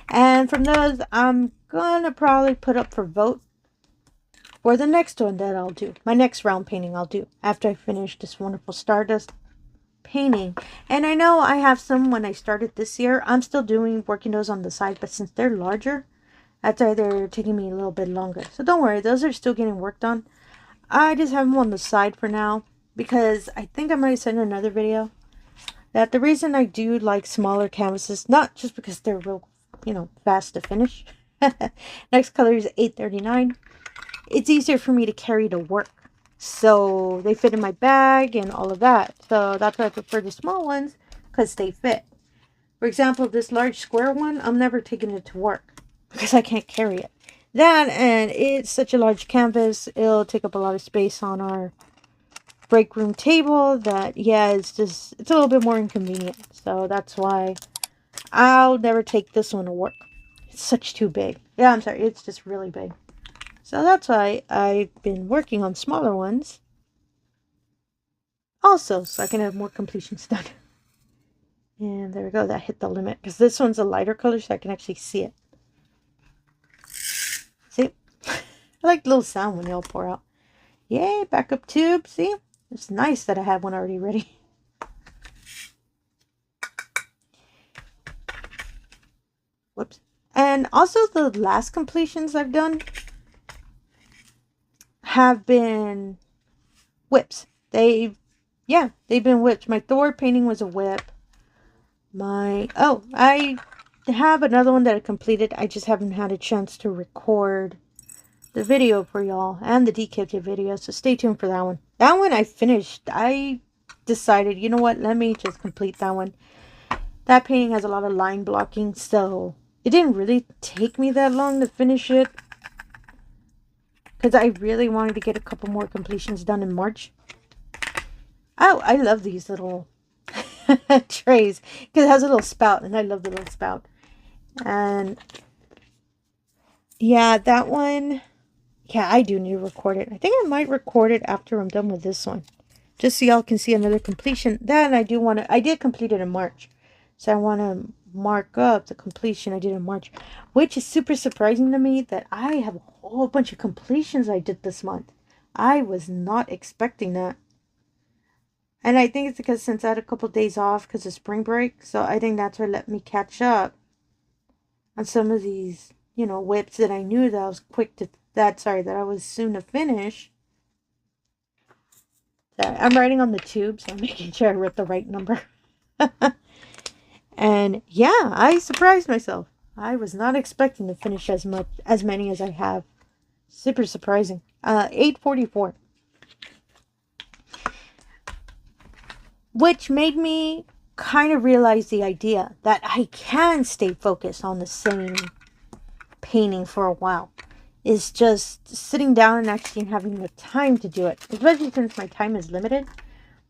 And from those, I'm gonna probably put up for vote for the next one that I'll do. My next round painting I'll do after I finish this wonderful Stardust painting. And I know I have some when I started this year. I'm still working those on the side, but since they're larger, that's why they're taking me a little bit longer. So don't worry, those are still getting worked on. I just have them on the side for now, because I think I might send another video that the reason I do like smaller canvases, not just because they're real, you know, fast to finish. Next color is 839. It's easier for me to carry to work, so they fit in my bag and all of that. So that's why I prefer the small ones, because they fit. For example, this large square one, I'm never taking it to work because I can't carry it. That, and it's such a large canvas, it'll take up a lot of space on our break room table that, yeah, it's a little bit more inconvenient. So that's why I'll never take this one to work. It's such too big. Yeah, I'm sorry, it's just really big. So that's why I've been working on smaller ones also, so I can have more completions done. And there we go, that hit the limit because this one's a lighter color so I can actually see it. See? I like the little sound when they'll pour out. Yay, backup tube. See? It's nice that I have one already ready. Whoops. And also the last completions I've done have been whips. They've been whips. My Thor painting was a whip. I have another one that I completed. I just haven't had a chance to record the video for y'all and the decrypted video, so stay tuned for that one. That one I finished. I decided, you know what, let me just complete that one. That painting has a lot of line blocking, so it didn't really take me that long to finish it because I really wanted to get a couple more completions done in March. Oh, I love these little trays because it has a little spout, and I love the little spout. And yeah, that one, yeah, I do need to record it. I think I might record it after I'm done with this one, just so y'all can see another completion. Then I did complete it in March, so I want to mark up the completion I did in March, which is super surprising to me that I have a whole bunch of completions I did this month. I was not expecting that. And I think it's because since I had a couple of days off because of spring break, so I think that's what let me catch up on some of these, you know, whips that I knew that I was that I was soon to finish. Sorry, I'm writing on the tube, so I'm making sure I wrote the right number. And yeah, I surprised myself. I was not expecting to finish as many as I have. Super surprising. 844. Which made me kind of realize the idea that I can stay focused on the same painting for a while. Is just sitting down and actually having the time to do it. Especially since my time is limited.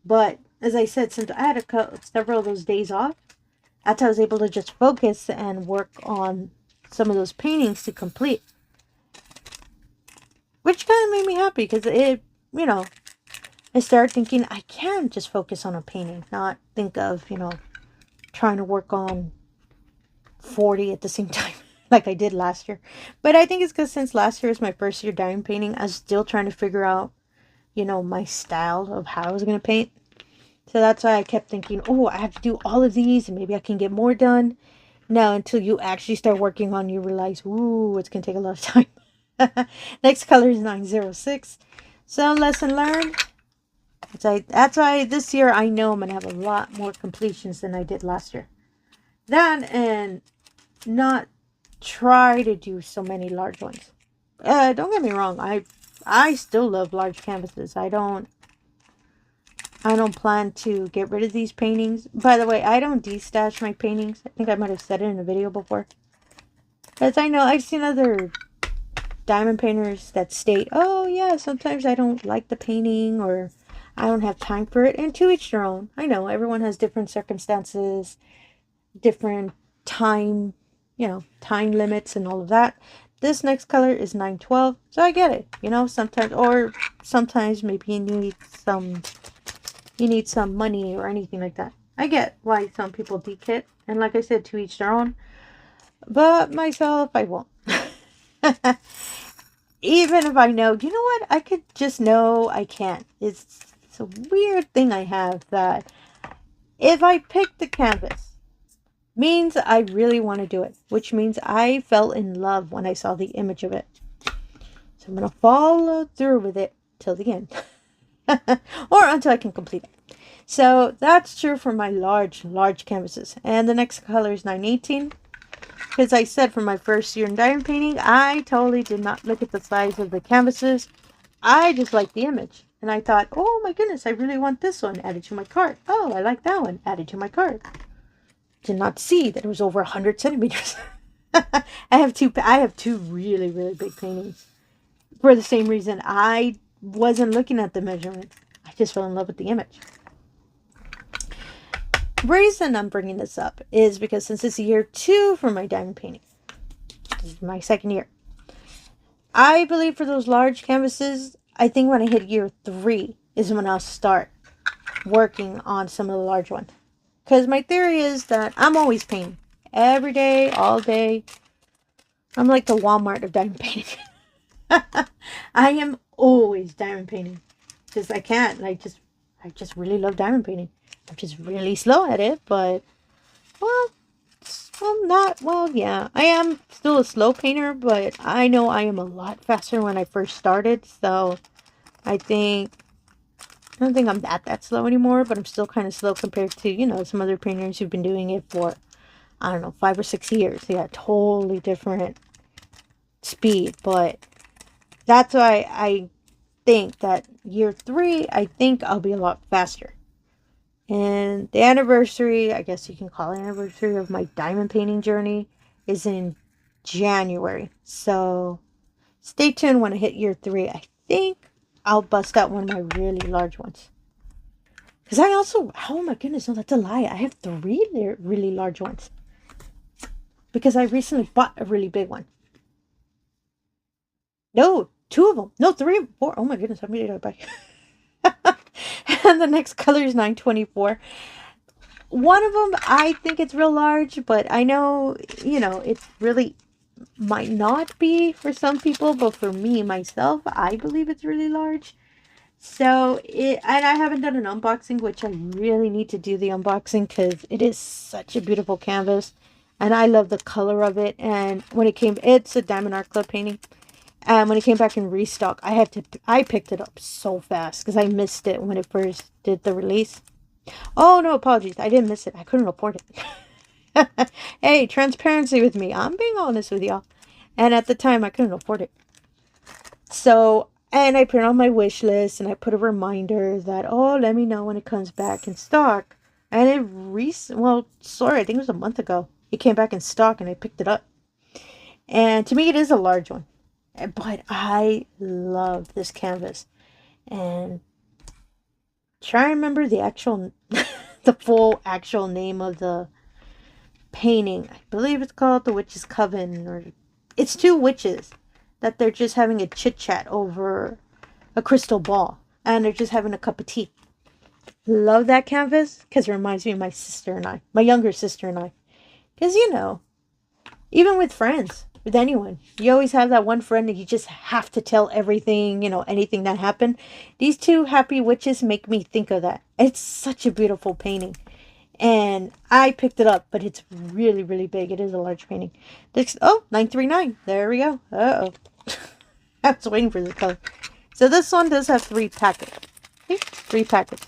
But as I said, since I had several of those days off, that's how I was able to just focus and work on some of those paintings to complete. Which kind of made me happy because it, you know, I started thinking I can just focus on a painting, not think of, you know, trying to work on 40 at the same time like I did last year. But I think it's because since last year was my first year diamond painting, I was still trying to figure out, you know, my style of how I was going to paint. So that's why I kept thinking, oh, I have to do all of these and maybe I can get more done. No, until you actually start working on, you realize, ooh, it's going to take a lot of time. Next color is 906. So lesson learned. That's why this year I know I'm going to have a lot more completions than I did last year. That and not try to do so many large ones. Don't get me wrong. I still love large canvases. I don't plan to get rid of these paintings. By the way, I don't destash my paintings. I think I might have said it in a video before. As I know, I've seen other diamond painters that state, oh yeah, sometimes I don't like the painting or I don't have time for it. And to each their own. I know everyone has different circumstances, different time, you know, time limits and all of that. This next color is 912. So I get it. You know, sometimes maybe you need some money or anything like that. I get why some people dekit. And like I said, to each their own. But myself, I won't. Even if I know, you know what? I could just know I can't. It's a weird thing I have that if I pick the canvas, means I really want to do it. Which means I fell in love when I saw the image of it. So I'm going to follow through with it till the end. Or until I can complete it. So that's true for my large canvases. And the next color is 918. Because I said for my first year in diamond painting, I totally did not look at the size of the canvases. I just liked the image. And I thought, oh my goodness, I really want this one. Added to my cart. Oh, I like that one. Added to my cart. did not see that it was over 100 centimeters. I have two really, really big paintings. For the same reason, I wasn't looking at the measurement. I just fell in love with the image. Reason I'm bringing this up is because since it's year 2 for my diamond painting, this is my second year. I believe for those large canvases, I think when I hit year 3 is when I'll start working on some of the large ones. Because my theory is that I'm always painting. Every day, all day. I'm like the Walmart of diamond painting. I am always diamond painting. Because I can't. I just really love diamond painting. I'm just really slow at it, but well, I'm not, well, yeah, I am still a slow painter, but I know I am a lot faster when I first started, so I don't think I'm that slow anymore, but I'm still kind of slow compared to, you know, some other painters who've been doing it for, I don't know, 5 or 6 years. They got totally different speed, but that's why I think that year 3, I think I'll be a lot faster. And the anniversary, I guess you can call it anniversary of my diamond painting journey, is in January. So stay tuned when I hit year 3. I think I'll bust out one of my really large ones. Because I also, oh my goodness, no, that's a lie. I have 3 really large ones. Because I recently bought a really big one. No, 2 of them. No, 3, 4. Oh my goodness, how many did I buy? And the next color is 924. One of them, I think it's real large, but I know, you know, it really might not be for some people, but for me, myself, I believe it's really large. So, and I haven't done an unboxing, which I really need to do the unboxing because it is such a beautiful canvas. And I love the color of it. And when it came, it's a diamondart painting. And when it came back in restock, I picked it up so fast because I missed it when it first did the release. Oh, no, apologies. I didn't miss it. I couldn't afford it. Hey, transparency with me. I'm being honest with y'all. And at the time, I couldn't afford it. So, and I put it on my wish list and I put a reminder that, oh, let me know when it comes back in stock. And it I think it was a month ago. It came back in stock and I picked it up. And to me, it is a large one. But I love this canvas. And try to remember the actual, the full actual name of the painting. I believe it's called The Witch's Coven. Or it's 2 witches that they're just having a chit chat over a crystal ball. And they're just having a cup of tea. Love that canvas because it reminds me of my sister and I. My younger sister and I. Because, you know, even with friends. With anyone, you always have that one friend that you just have to tell everything, you know, anything that happened. These 2 happy witches make me think of that. It's such a beautiful painting. And I picked it up, but it's really, really big. It is a large painting. This, oh, 939. There we go. Uh-oh. I was waiting for the color. So this one does have 3 packets. Okay? 3 packets.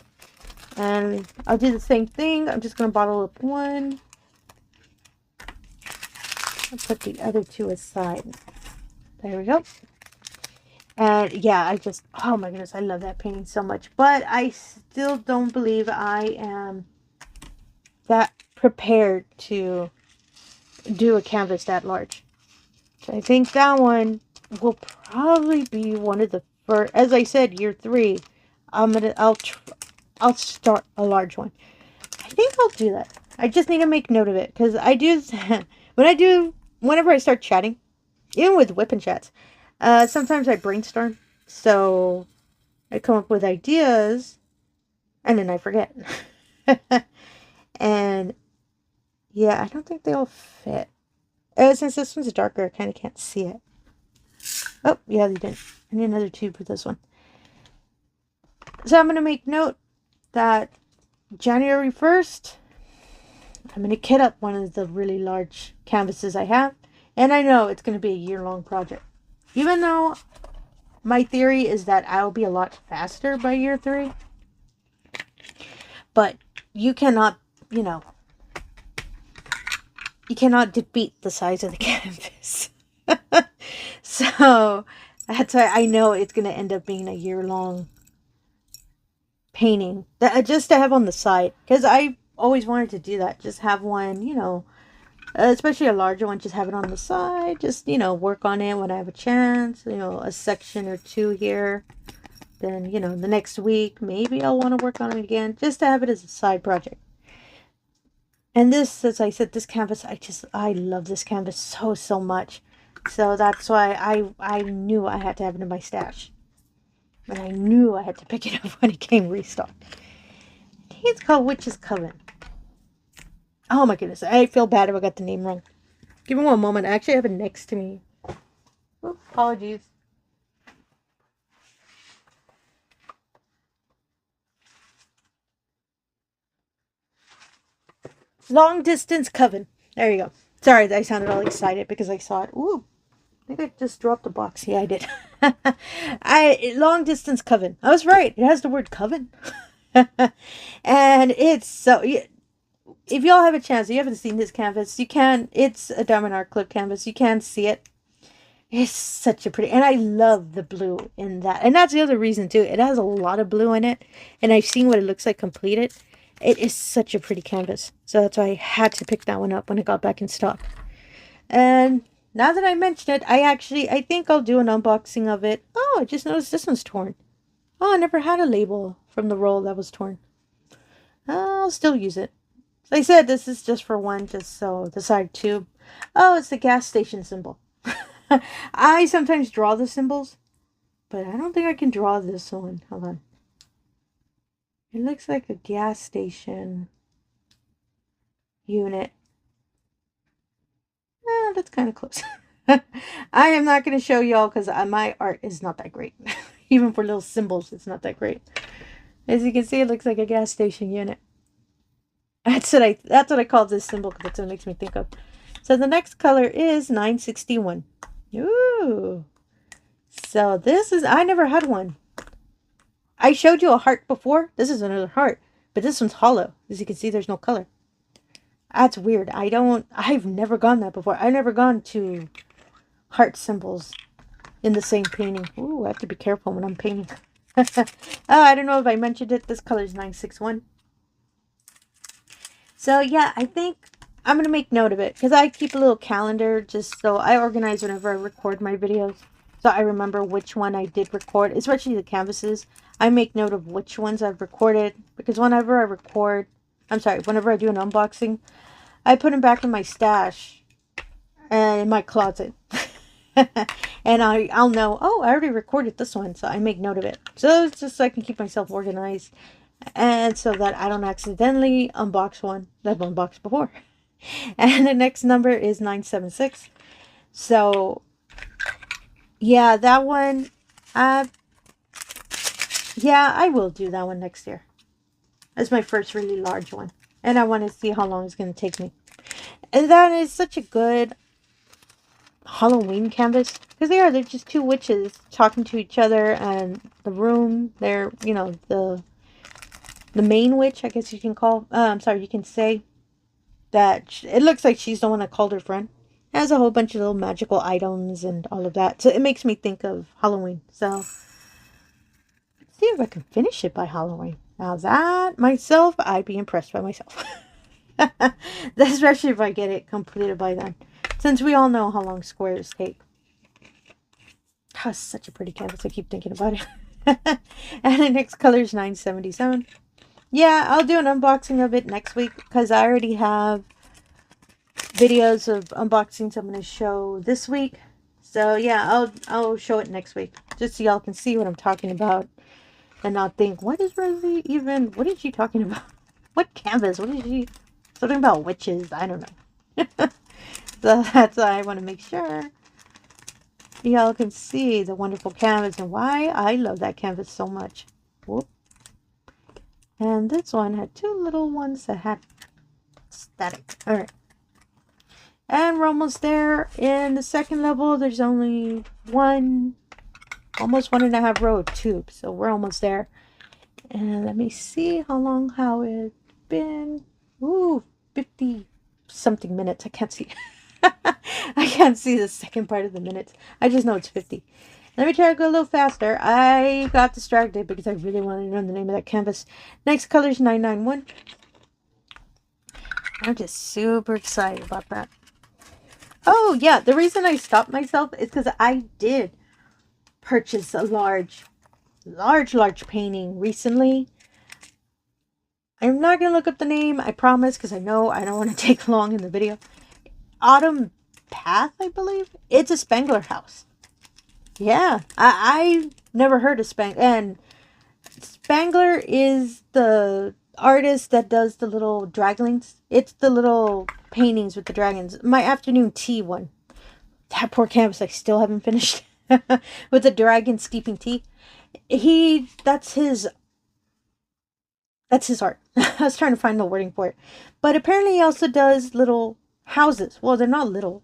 And I'll do the same thing. I'm just going to bottle up one. I'll put the other 2 aside. There we go. And yeah, oh my goodness, I love that painting so much. But I still don't believe I am that prepared to do a canvas that large. So I think that one will probably be one of the first. As I said, year 3, I'll start a large one. I think I'll do that. I just need to make note of it because I do whenever I start chatting, even with whip and chats, sometimes I brainstorm. So I come up with ideas and then I forget. And yeah, I don't think they all fit. Since this one's darker, I kind of can't see it. Oh, yeah, they didn't. I need another tube for this one. So I'm going to make note that January 1st, I'm going to kit up one of the really large canvases I have. And I know it's going to be a year-long project. Even though my theory is that I'll be a lot faster by year 3. But you cannot, you know, you cannot defeat the size of the canvas. So that's why I know it's going to end up being a year-long painting that just to have on the side. Because I always wanted to do that. Just have one, you know, especially a larger one, just have it on the side. Just, you know, work on it when I have a chance. You know, a section or two here. Then, you know, the next week, maybe I'll want to work on it again. Just to have it as a side project. And this, as I said, this canvas, I love this canvas so much. So that's why I knew I had to have it in my stash. And I knew I had to pick it up when it came restocked. It's called Witch's Coven. Oh my goodness, I feel bad if I got the name wrong. Give me one moment. I actually have it next to me. Oops, apologies. Long Distance Coven. There you go. Sorry, I sounded all excited because I saw it. Ooh, I think I just dropped the box. Yeah, I did. Long Distance Coven. I was right. It has the word coven. And it's so... If y'all have a chance, if you haven't seen this canvas, you can. It's a diamondart canvas. You can see it. It's such a pretty... And I love the blue in that. And that's the other reason, too. It has a lot of blue in it. And I've seen what it looks like completed. It is such a pretty canvas. So that's why I had to pick that one up when it got back in stock. And now that I mentioned it, I think I'll do an unboxing of it. Oh, I just noticed this one's torn. Oh, I never had a label from the roll that was torn. I'll still use it. So I said this is just for one, just so the side tube. Oh, it's the gas station symbol. I sometimes draw the symbols, but I don't think I can draw this one. Hold on. It looks like a gas station unit. That's kind of close. I am not going to show y'all because my art is not that great. Even for little symbols, it's not that great. As you can see, it looks like a gas station unit. That's what I call this symbol because that's what it makes me think of. So the next color is 961. Ooh. So this is, I never had one. I showed you a heart before. This is another heart, but this one's hollow. As you can see, there's no color. That's weird. I've never gone that before. I've never gone to heart symbols in the same painting. Ooh, I have to be careful when I'm painting. Oh, I don't know if I mentioned it. This color is 961. So yeah, I think I'm going to make note of it because I keep a little calendar just so I organize whenever I record my videos. So I remember which one I did record, especially the canvases. I make note of which ones I've recorded because whenever I do an unboxing, I put them back in my stash and in my closet. And I'll know, oh, I already recorded this one, so I make note of it. So it's just so I can keep myself organized and so that I don't accidentally unbox one that I've unboxed before. And the next number is 976. So yeah, that one, yeah, I will do that one next year. That's my first really large one. And I want to see how long it's going to take me. And that is such a good Halloween canvas. Because they're just two witches talking to each other. And the room, they're, you know, the main witch, I guess you can call. You can say that it looks like she's the one that called her friend. It has a whole bunch of little magical items and all of that. So it makes me think of Halloween. So let's see if I can finish it by Halloween. Now that, myself, I'd be impressed by myself. Especially if I get it completed by then. Since we all know how long squares take. Oh, it's such a pretty canvas. I keep thinking about it. And the next color is 977. Yeah, I'll do an unboxing of it next week. Because I already have videos of unboxings I'm going to show this week. So yeah, I'll show it next week. Just so y'all can see what I'm talking about. And not think, what is Rosy even, what is she talking about? What canvas? What is she something about witches? I don't know. So that's why I want to make sure y'all can see the wonderful canvas and why I love that canvas so much. Whoop. And this one had two little ones that had static. Alright. And we're almost there. In the second level, there's only almost 1.5 row of tubes. So we're almost there. And let me see how it's been. Ooh, 50 something minutes. I can't see. I can't see the second part of the minutes. I just know it's 50. Let me try to go a little faster. I got distracted because I really wanted to know the name of that canvas. Next color is 991. I'm just super excited about that. Oh, yeah. The reason I stopped myself is because I did purchase a large painting recently. I'm not going to look up the name, I promise, because I know I don't want to take long in the video. Autumn Path, I believe. It's a Spangler house. Yeah, I never heard of Spangler. And Spangler is the artist that does the little draglings. It's the little paintings with the dragons. My afternoon tea one. That poor canvas I still haven't finished. With the dragon steeping tea. That's his art. I was trying to find the wording for it. But apparently he also does little houses. Well, they're not little.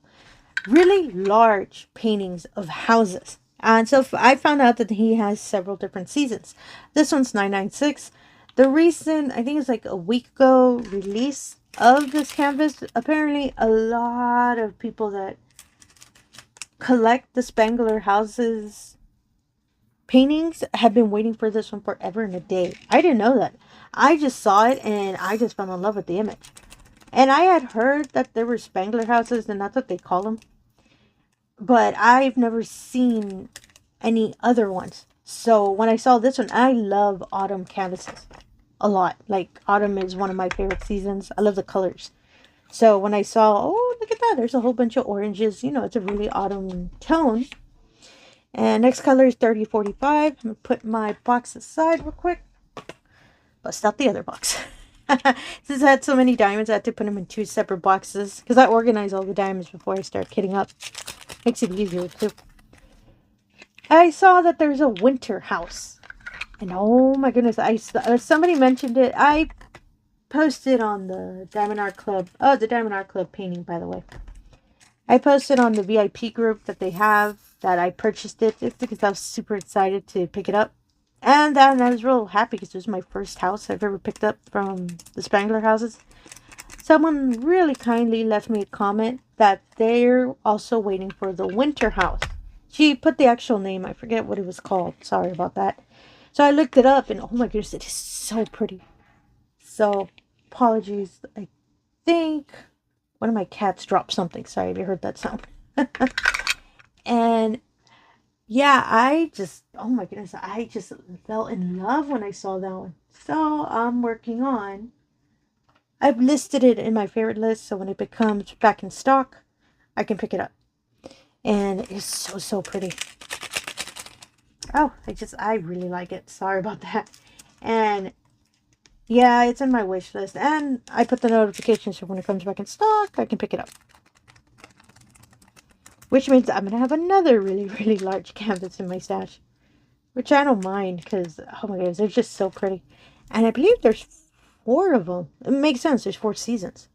Really large paintings of houses. And so I found out that he has several different seasons. This one's 996. The recent, I think it's like a week ago, release of this canvas. Apparently a lot of people that collect the Spangler houses paintings have been waiting for this one forever and a day. I didn't know that. I just saw it and I just fell in love with the image. And I had heard that there were Spangler houses, and that's what they call them. But I've never seen any other ones. So when I saw this one, I love autumn canvases a lot. Like, autumn is one of my favorite seasons. I love the colors. So when I saw, oh, look at that, there's a whole bunch of oranges. You know, it's a really autumn tone. And next color is 3045. I'm going to put my box aside real quick. Bust out the other box. Since I had so many diamonds, I had to put them in 2 separate boxes. Because I organize all the diamonds before I start kitting up. Makes it easier too. I saw that there's a winter house. And oh my goodness, somebody mentioned it. I posted on the Diamondart Club. Oh, the Diamondart Club painting, by the way. I posted on the VIP group that they have that I purchased it just because I was super excited to pick it up. And I was real happy because it was my first house I've ever picked up from the Spangler houses. Someone really kindly left me a comment that they're also waiting for the winter house. She put the actual name. I forget what it was called. Sorry about that. So I looked it up and oh my goodness, it is so pretty. So apologies. I think one of my cats dropped something. Sorry if you heard that sound. And yeah, oh my goodness, I just fell in love when I saw that one. So I'm working on, I've listed it in my favorite list, so when it becomes back in stock, I can pick it up. And it's so pretty. Oh, I really like it. Sorry about that. And yeah, it's in my wish list. And I put the notification so when it comes back in stock, I can pick it up. Which means I'm going to have another really large canvas in my stash. Which I don't mind because, oh my goodness, they're just so pretty. And I believe there's 4 of them. It makes sense. There's 4 seasons.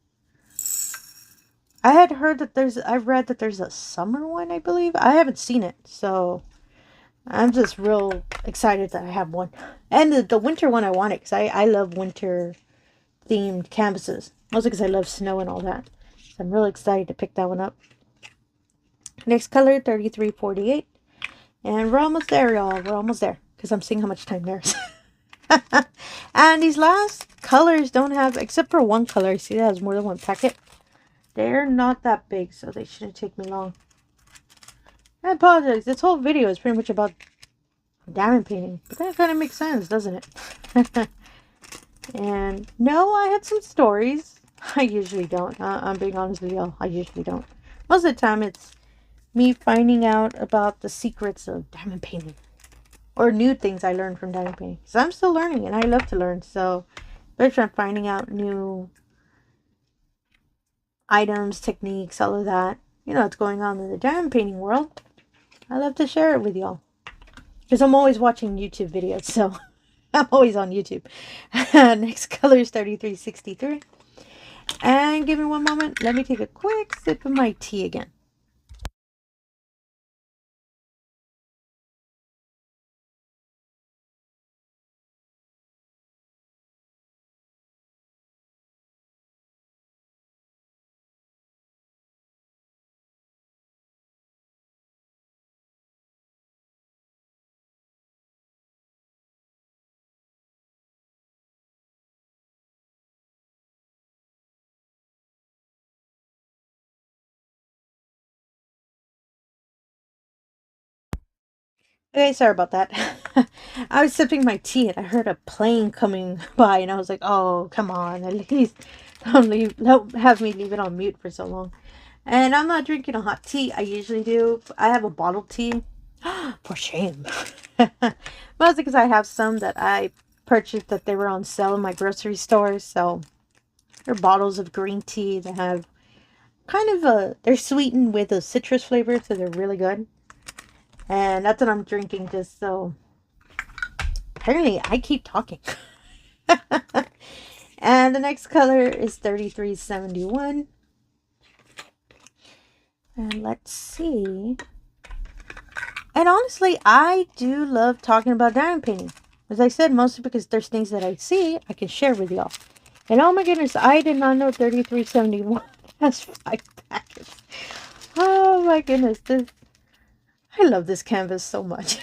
I've read that there's a summer one, I believe. I haven't seen it. So I'm just real excited that I have one. And the winter one I wanted because I love winter themed canvases. Mostly because I love snow and all that. So I'm really excited to pick that one up. Next color, 3348. And we're almost there, y'all. We're almost there. Because I'm seeing how much time there is. And these last colors don't have, except for one color. I see that has more than one packet. They're not that big, so they shouldn't take me long. I apologize. This whole video is pretty much about diamond painting. But that kind of makes sense, doesn't it? And no, I had some stories. I usually don't. I'm being honest with y'all. I usually don't. Most of the time, it's me finding out about the secrets of diamond painting. Or new things I learned from diamond painting. Because I'm still learning, and I love to learn. So, especially I'm finding out new items, techniques, all of that. You know what's going on in the diamond painting world. I love to share it with y'all. Because I'm always watching YouTube videos, so I'm always on YouTube. Next color is 3363. And give me one moment. Let me take a quick sip of my tea again. Okay, sorry about that. I was sipping my tea and I heard a plane coming by and I was like, oh, come on, at least don't have me leave it on mute for so long. And I'm not drinking a hot tea. I usually do. I have a bottled tea. For shame. Mostly because I have some that I purchased that they were on sale in my grocery store. So they're bottles of green tea that have kind of they're sweetened with a citrus flavor, so they're really good. And that's what I'm drinking just so. Apparently, I keep talking. And the next color is 3371. And let's see. And honestly, I do love talking about diamond painting. As I said, mostly because there's things that I see I can share with y'all. And oh my goodness, I did not know 3371 has 5 packets. Oh my goodness, I love this canvas so much.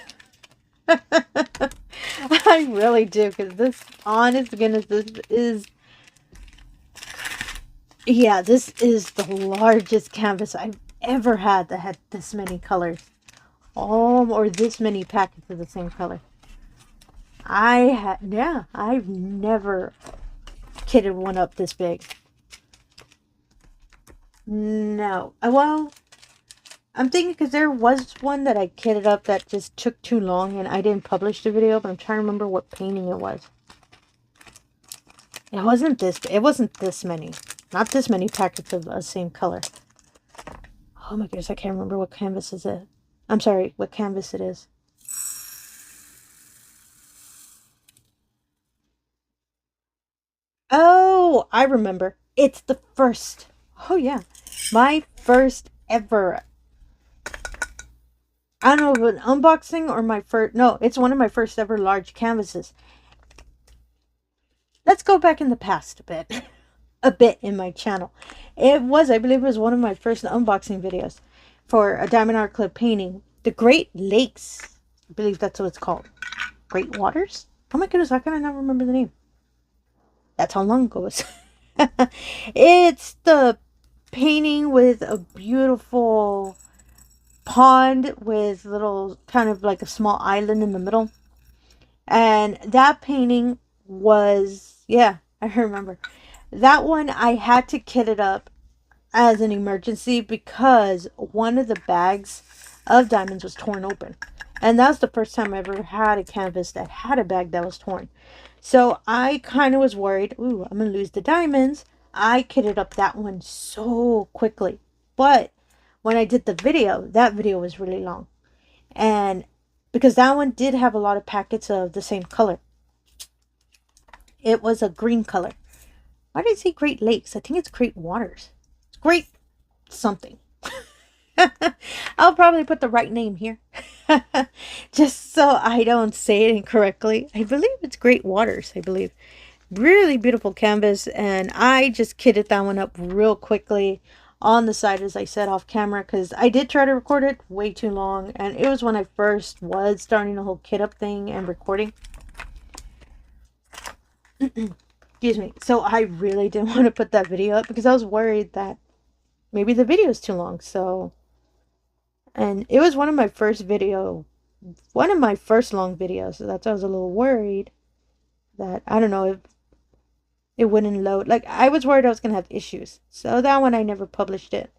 I really do, because this, honest goodness, this is the largest canvas I've ever had that had this many colors. Or this many packets of the same color. I've never kitted one up this big. No. Well, I'm thinking because there was one that I kitted up that just took too long and I didn't publish the video, but I'm trying to remember what painting it was. It wasn't this many. Not this many packets of the same color. Oh my goodness, I can't remember what canvas is it. I'm sorry, what canvas it is. Oh, I remember. It's the first. Oh yeah. My first ever. I don't know if an unboxing or my first. No, it's one of my first ever large canvases. Let's go back in the past a bit. A bit in my channel. I believe it was one of my first unboxing videos for a diamondart painting. The Great Lakes. I believe that's what it's called. Great Waters? Oh my goodness, I kind of not remember the name. That's how long ago it was. It's the painting with a beautiful pond with little, kind of like a small island in the middle. And that painting was, yeah, I remember. That one, I had to kit it up as an emergency because one of the bags of diamonds was torn open. And that was the first time I ever had a canvas that had a bag that was torn. So I kind of was worried, ooh, I'm going to lose the diamonds. I kitted up that one so quickly. But when I did the video, that video was really long. And because that one did have a lot of packets of the same color. It was a green color. Why did I say Great Lakes? I think it's Great Waters. It's Great something. I'll probably put the right name here. Just so I don't say it incorrectly. I believe it's Great Waters, I believe. Really beautiful canvas. And I just kitted that one up real quickly on the side, as I said, off camera. Because I did try to record it way too long. And it was when I first was starting the whole kit up thing and recording. Excuse me. So I really didn't want to put that video up because I was worried that maybe the video is too long. So, and it was one of my first long videos. So that's why I was a little worried that, I don't know, if it wouldn't load. Like, I was worried I was going to have issues. So that one, I never published it.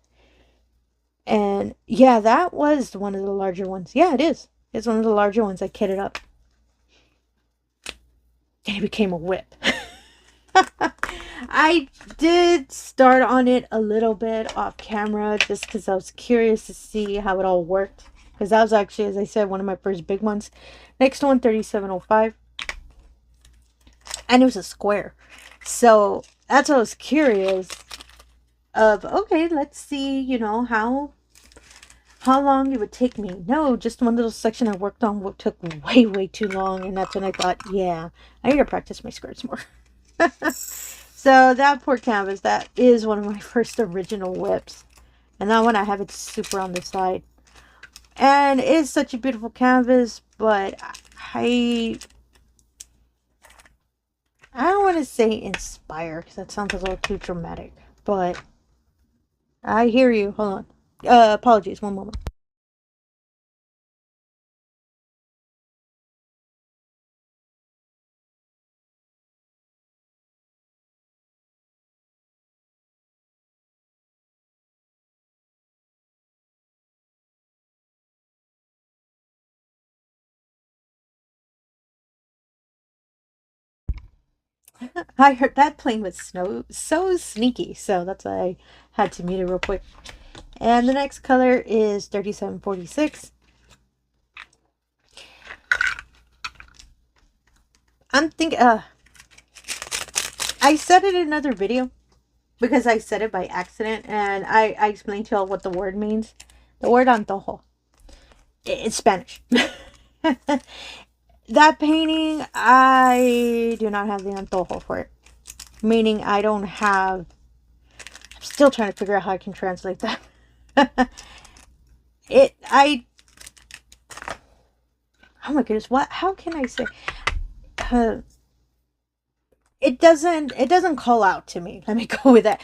And yeah, that was one of the larger ones. Yeah, it is. It's one of the larger ones I kitted up. And it became a whip. I did start on it a little bit off camera just because I was curious to see how it all worked. Because that was actually, as I said, one of my first big ones. Next one, 3705. And it was a square. So that's what I was curious of. Okay, let's see, you know, how long it would take me. No, just one little section I worked on took way too long. And that's when I thought, yeah, I need to practice my skirts more. So that poor canvas, that is one of my first original whips. And that one, I have it super on the side. And it is such a beautiful canvas, but I don't want to say inspire, because that sounds a little too dramatic. But I hear you. Hold on. Apologies. One moment. I heard that plane was so sneaky, so that's why I had to mute it real quick. And the next color is 3746. I'm thinking, I said it in another video because I said it by accident, and I explained to y'all what the word means. The word antojo. It's Spanish. That painting, I do not have the antojo for it. Meaning I don't have... I'm still trying to figure out how I can translate that. Oh my goodness, how can I say... it doesn't call out to me. Let me go with that.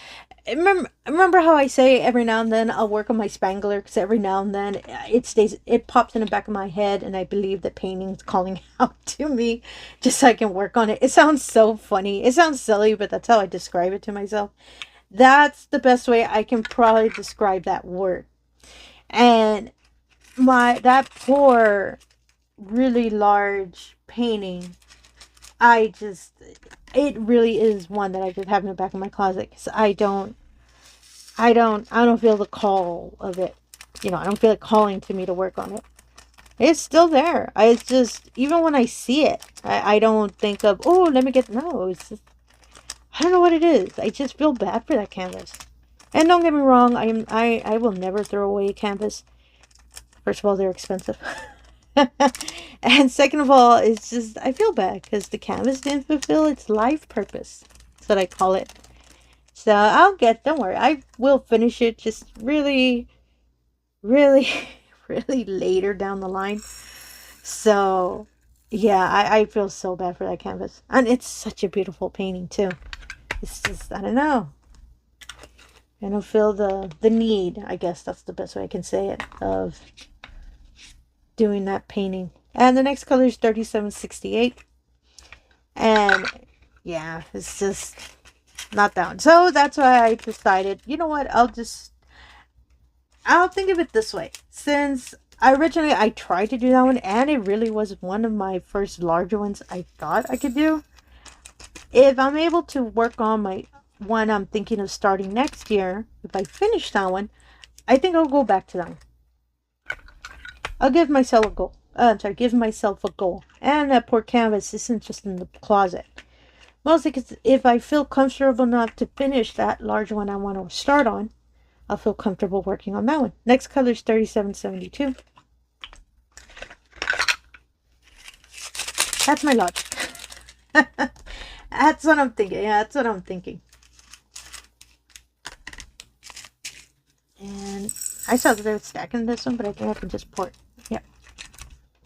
Remember how I say every now and then I'll work on my Spangler, because every now and then it pops in the back of my head, and I believe the painting's calling out to me just so I can work on it. It sounds so funny. It sounds silly, but that's how I describe it to myself. That's the best way I can probably describe that word. And that poor, really large painting, it really is one that I just have in the back of my closet, because I don't feel the call of it. You know, I don't feel it calling to me to work on it. It's still there. It's just, even when I see it, I don't think of, oh, let me get, no, it's just, I don't know what it is. I just feel bad for that canvas. And don't get me wrong, I will never throw away a canvas. First of all, they're expensive. And second of all, it's just, I feel bad because the canvas didn't fulfill its life purpose. That's what I call it. So don't worry, I will finish it just really, really, really later down the line. So, yeah, I feel so bad for that canvas. And it's such a beautiful painting, too. It's just, I don't know. I don't feel the need, I guess that's the best way I can say it, of doing that painting. And the next color is 3768. And yeah, it's just not that one. So that's why I decided, you know what, I'll think of it this way. Since originally I tried to do that one, and it really was one of my first larger ones I thought I could do. If I'm able to work on my one I'm thinking of starting next year, if I finish that one, I think I'll go back to that one. I'll give myself a goal. Give myself a goal. And that poor canvas isn't just in the closet. Mostly because if I feel comfortable enough to finish that large one I want to start on, I'll feel comfortable working on that one. Next color is 3772. That's my logic. That's what I'm thinking. Yeah, that's what I'm thinking. And I saw that they were stacking this one, but I think I can just pour it. Yep.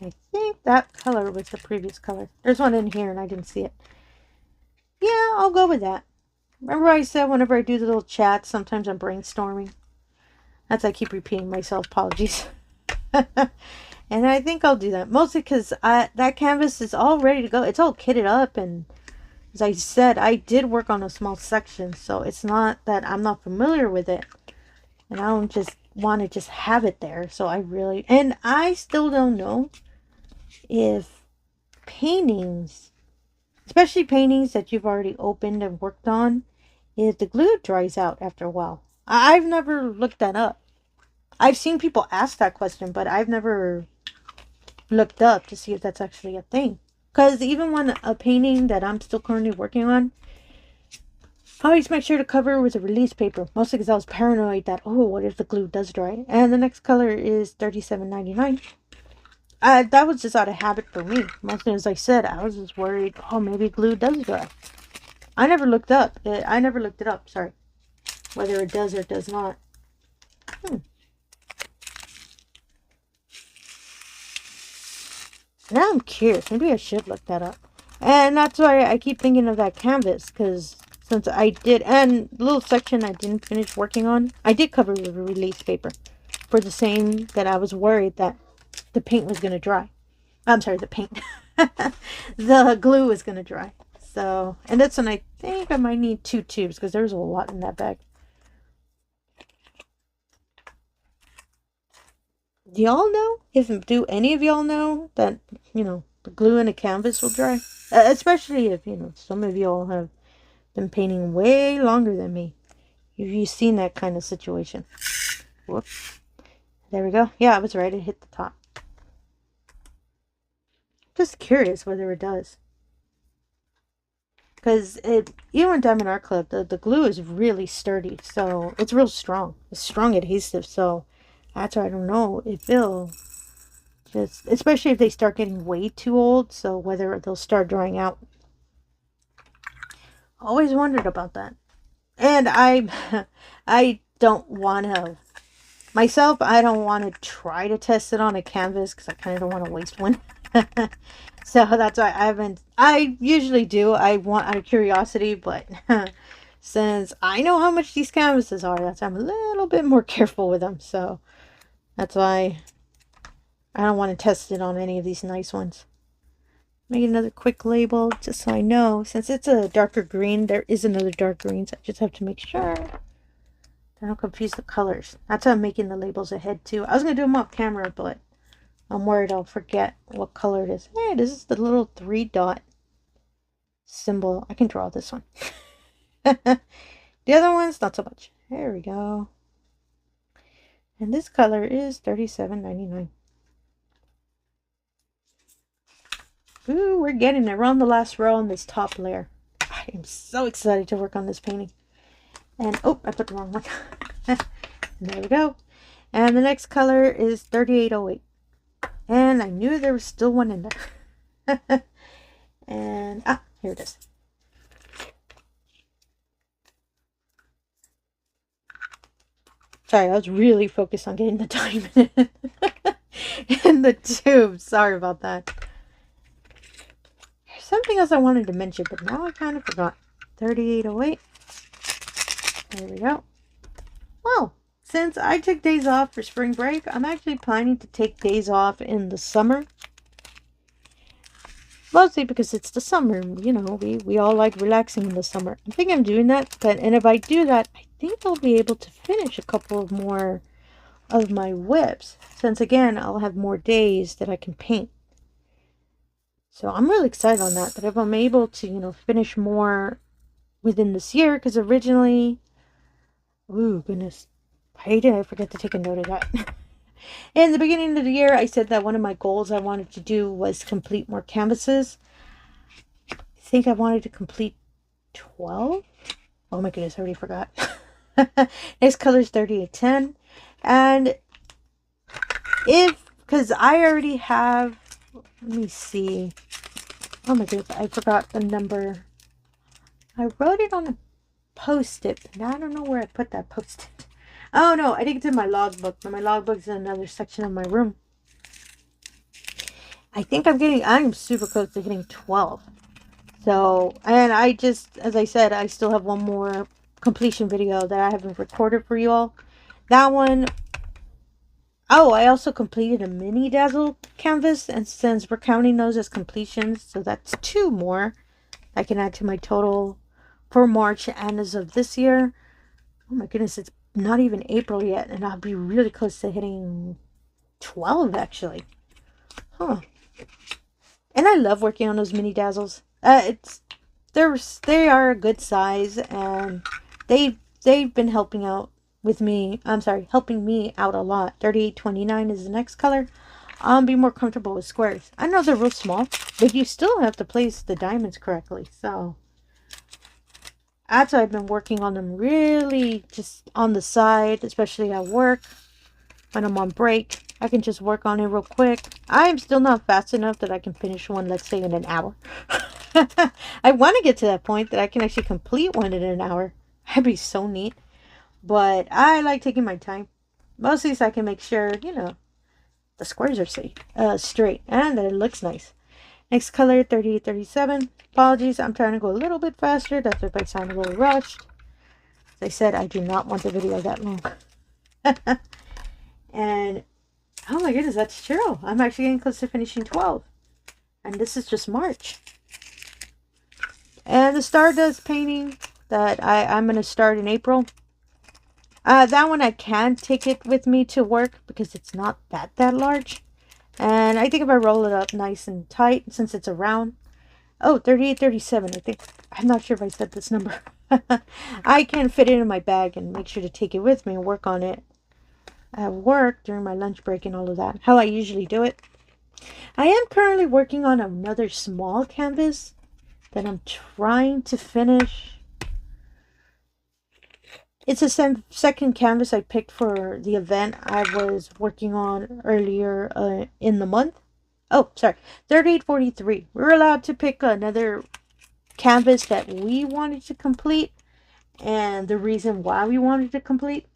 I think that color was the previous color. There's one in here and I didn't see it. Yeah, I'll go with that. Remember I said whenever I do the little chat, sometimes I'm brainstorming. That's I keep repeating myself. Apologies. And I think I'll do that. Mostly because that canvas is all ready to go. It's all kitted up. And as I said, I did work on a small section. So it's not that I'm not familiar with it. And I don't just want to just have it there. So and I still don't know if paintings, especially paintings that you've already opened and worked on, if the glue dries out after a while. I've never looked that up. I've seen people ask that question, but I've never looked up to see if that's actually a thing. Because even when a painting that I'm still currently working on, I always make sure to cover it with a release paper. Mostly because I was paranoid that, oh, what if the glue does dry? And the next color is 3799. That was just out of habit for me. Mostly as I said, I was just worried, oh, maybe glue does dry. I never looked up. I never looked it up, sorry. Whether it does or does not. Now I'm curious. Maybe I should look that up. And that's why I keep thinking of that canvas. Because since I did, and the little section I didn't finish working on, I did cover with a release paper. For the same that I was worried that the paint was going to dry. I'm sorry, the paint. The glue was going to dry. So, and that's when I think I might need 2 tubes. Because there's a lot in that bag. Do y'all know? Do any of y'all know that, you know, the glue in a canvas will dry? Especially if, some of y'all have been painting way longer than me. You've seen that kind of situation. Whoops. There we go. Yeah, I was right. It hit the top. Just curious whether it does. Because even in diamondartclub, the glue is really sturdy. So it's real strong. It's strong adhesive. So that's why I don't know if it'll just, especially if they start getting way too old. So whether they'll start drying out. Always wondered about that. And I don't want to, myself, I don't want to try to test it on a canvas because I kind of don't want to waste one. So that's why I usually do. I want out of curiosity, but since I know how much these canvases are, that's why I'm a little bit more careful with them. So that's why I don't want to test it on any of these nice ones. Make another quick label just so I know. Since it's a darker green, there is another dark green, so I just have to make sure I don't confuse the colors. That's why I'm making the labels ahead too. I was going to do them off camera, but I'm worried I'll forget what color it is. Hey, this is the little 3-dot symbol. I can draw this one. The other ones, not so much. There we go. And this color is $37.99. Ooh, we're getting it. We're on the last row on this top layer. I am so excited to work on this painting. And, oh, I put the wrong one. There we go. And the next color is 3808. And I knew there was still one in there. And, here it is. Sorry, I was really focused on getting the diamond in the tube. Sorry about that. There's something else I wanted to mention, but now I kind of forgot. 3808. There we go. Well, since I took days off for spring break, I'm actually planning to take days off in the summer. Mostly because it's the summer, we all like relaxing in the summer. I'm thinking of doing that, and if I do that, I think I'll be able to finish a couple more of my whips. Since again, I'll have more days that I can paint. So I'm really excited on that if I'm able to, finish more within this year, because originally, ooh, goodness, I forget to take a note of that. In the beginning of the year, I said that one of my goals I wanted to do was complete more canvases. I think I wanted to complete 12. Oh my goodness, I already forgot. Next color is 3810. And because I already have, let me see. Oh my goodness, I forgot the number. I wrote it on a post-it, and I don't know where I put that post-it. Oh no, I think it's in my logbook, but my logbook is in another section of my room. I think I'm super close to getting 12. So, and I just, as I said, I still have one more completion video that I haven't recorded for you all. That one, oh, I also completed a mini dazzle canvas, and since we're counting those as completions, so that's 2 more I can add to my total for March and as of this year. Oh my goodness, it's not even April yet, and I'll be really close to hitting 12 actually. Huh. And I love working on those mini dazzles. They are a good size, and they've been helping out with me. Helping me out a lot. 3829 is the next color. I'll be more comfortable with squares. I know they're real small, but you still have to place the diamonds correctly. So that's why I've been working on them really just on the side, especially at work. When I'm on break, I can just work on it real quick. I'm still not fast enough that I can finish one, let's say, in an hour. I want to get to that point that I can actually complete one in an hour. That'd be so neat. But I like taking my time. Mostly so I can make sure, the squares are straight and that it looks nice. Next color, 3837. Apologies, I'm trying to go a little bit faster. That's if I sound a little rushed. As I said, I do not want the video that long. And, oh my goodness, that's true. I'm actually getting close to finishing 12. And this is just March. And the Stardust painting that I'm going to start in April. That one I can take it with me to work because it's not that large. And I think if I roll it up nice and tight, since it's a round, Oh, 3837. I think, I'm not sure if I said this number. I can't fit it in my bag and make sure to take it with me and work on it at work during my lunch break and all of that. How I usually do it. I am currently working on another small canvas that I'm trying to finish. It's a second canvas I picked for the event I was working on earlier in the month. Oh, sorry, 3843. We were allowed to pick another canvas that we wanted to complete, and the reason why we wanted to complete.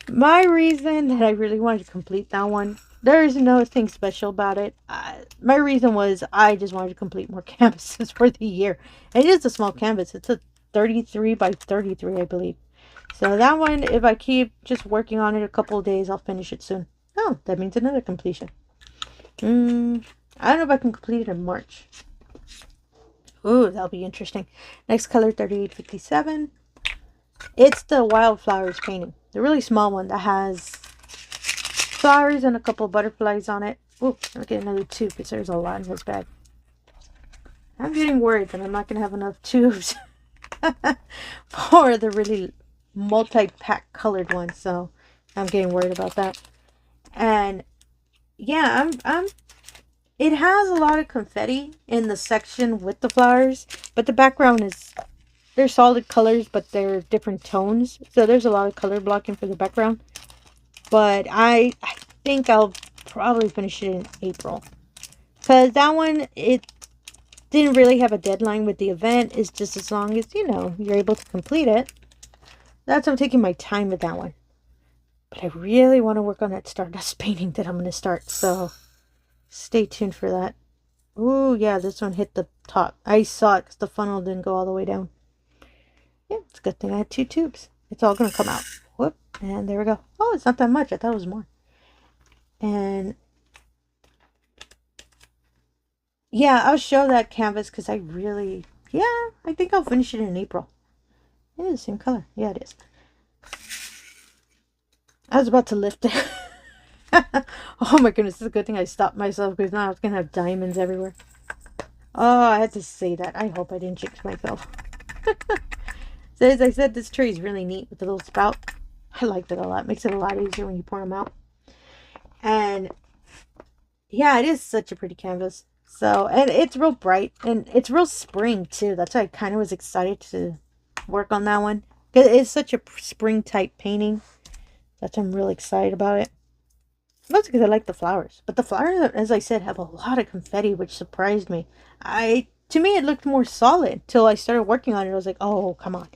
My reason that I really wanted to complete that one, there is nothing special about it. My reason was I just wanted to complete more canvases for the year. It is a small canvas. It's a 33 by 33, I believe. So that one, if I keep just working on it a couple of days, I'll finish it soon. Oh, that means another completion. I don't know if I can complete it in March. Ooh, that'll be interesting. Next color, 3857. It's the wildflowers painting. The really small one that has flowers and a couple of butterflies on it. Ooh, I'll get another tube because there's a lot in this bag. I'm getting worried that I'm not going to have enough tubes for the really multi-pack colored one. So I'm getting worried about that. And yeah, it has a lot of confetti in the section with the flowers, but the background is, they're solid colors, but they're different tones. So there's a lot of color blocking for the background. But I think I'll probably finish it in April. Because that one, it didn't really have a deadline with the event. It's just as long as, you know, you're able to complete it. That's why I'm taking my time with that one. But I really want to work on that Stardust painting that I'm going to start. So stay tuned for that. Oh, yeah, this one hit the top. I saw it because the funnel didn't go all the way down. Yeah, it's a good thing I had 2 tubes. It's all going to come out. Whoop, and there we go. Oh, it's not that much. I thought it was more. And yeah, I'll show that canvas because I really, yeah, I think I'll finish it in April. It is the same color. Yeah, it is. I was about to lift it. Oh my goodness, it's a good thing I stopped myself because now I was going to have diamonds everywhere. Oh, I had to say that. I hope I didn't jinx myself. So as I said, this tree is really neat with the little spout. I liked it a lot. It makes it a lot easier when you pour them out. And yeah, it is such a pretty canvas. So, and it's real bright and it's real spring too. That's why I kind of was excited to work on that one. Because it's such a spring type painting. That's why I'm really excited about it. Mostly because I like the flowers. But the flowers, as I said, have a lot of confetti, which surprised me. To me, it looked more solid till I started working on it. I was like, oh, come on.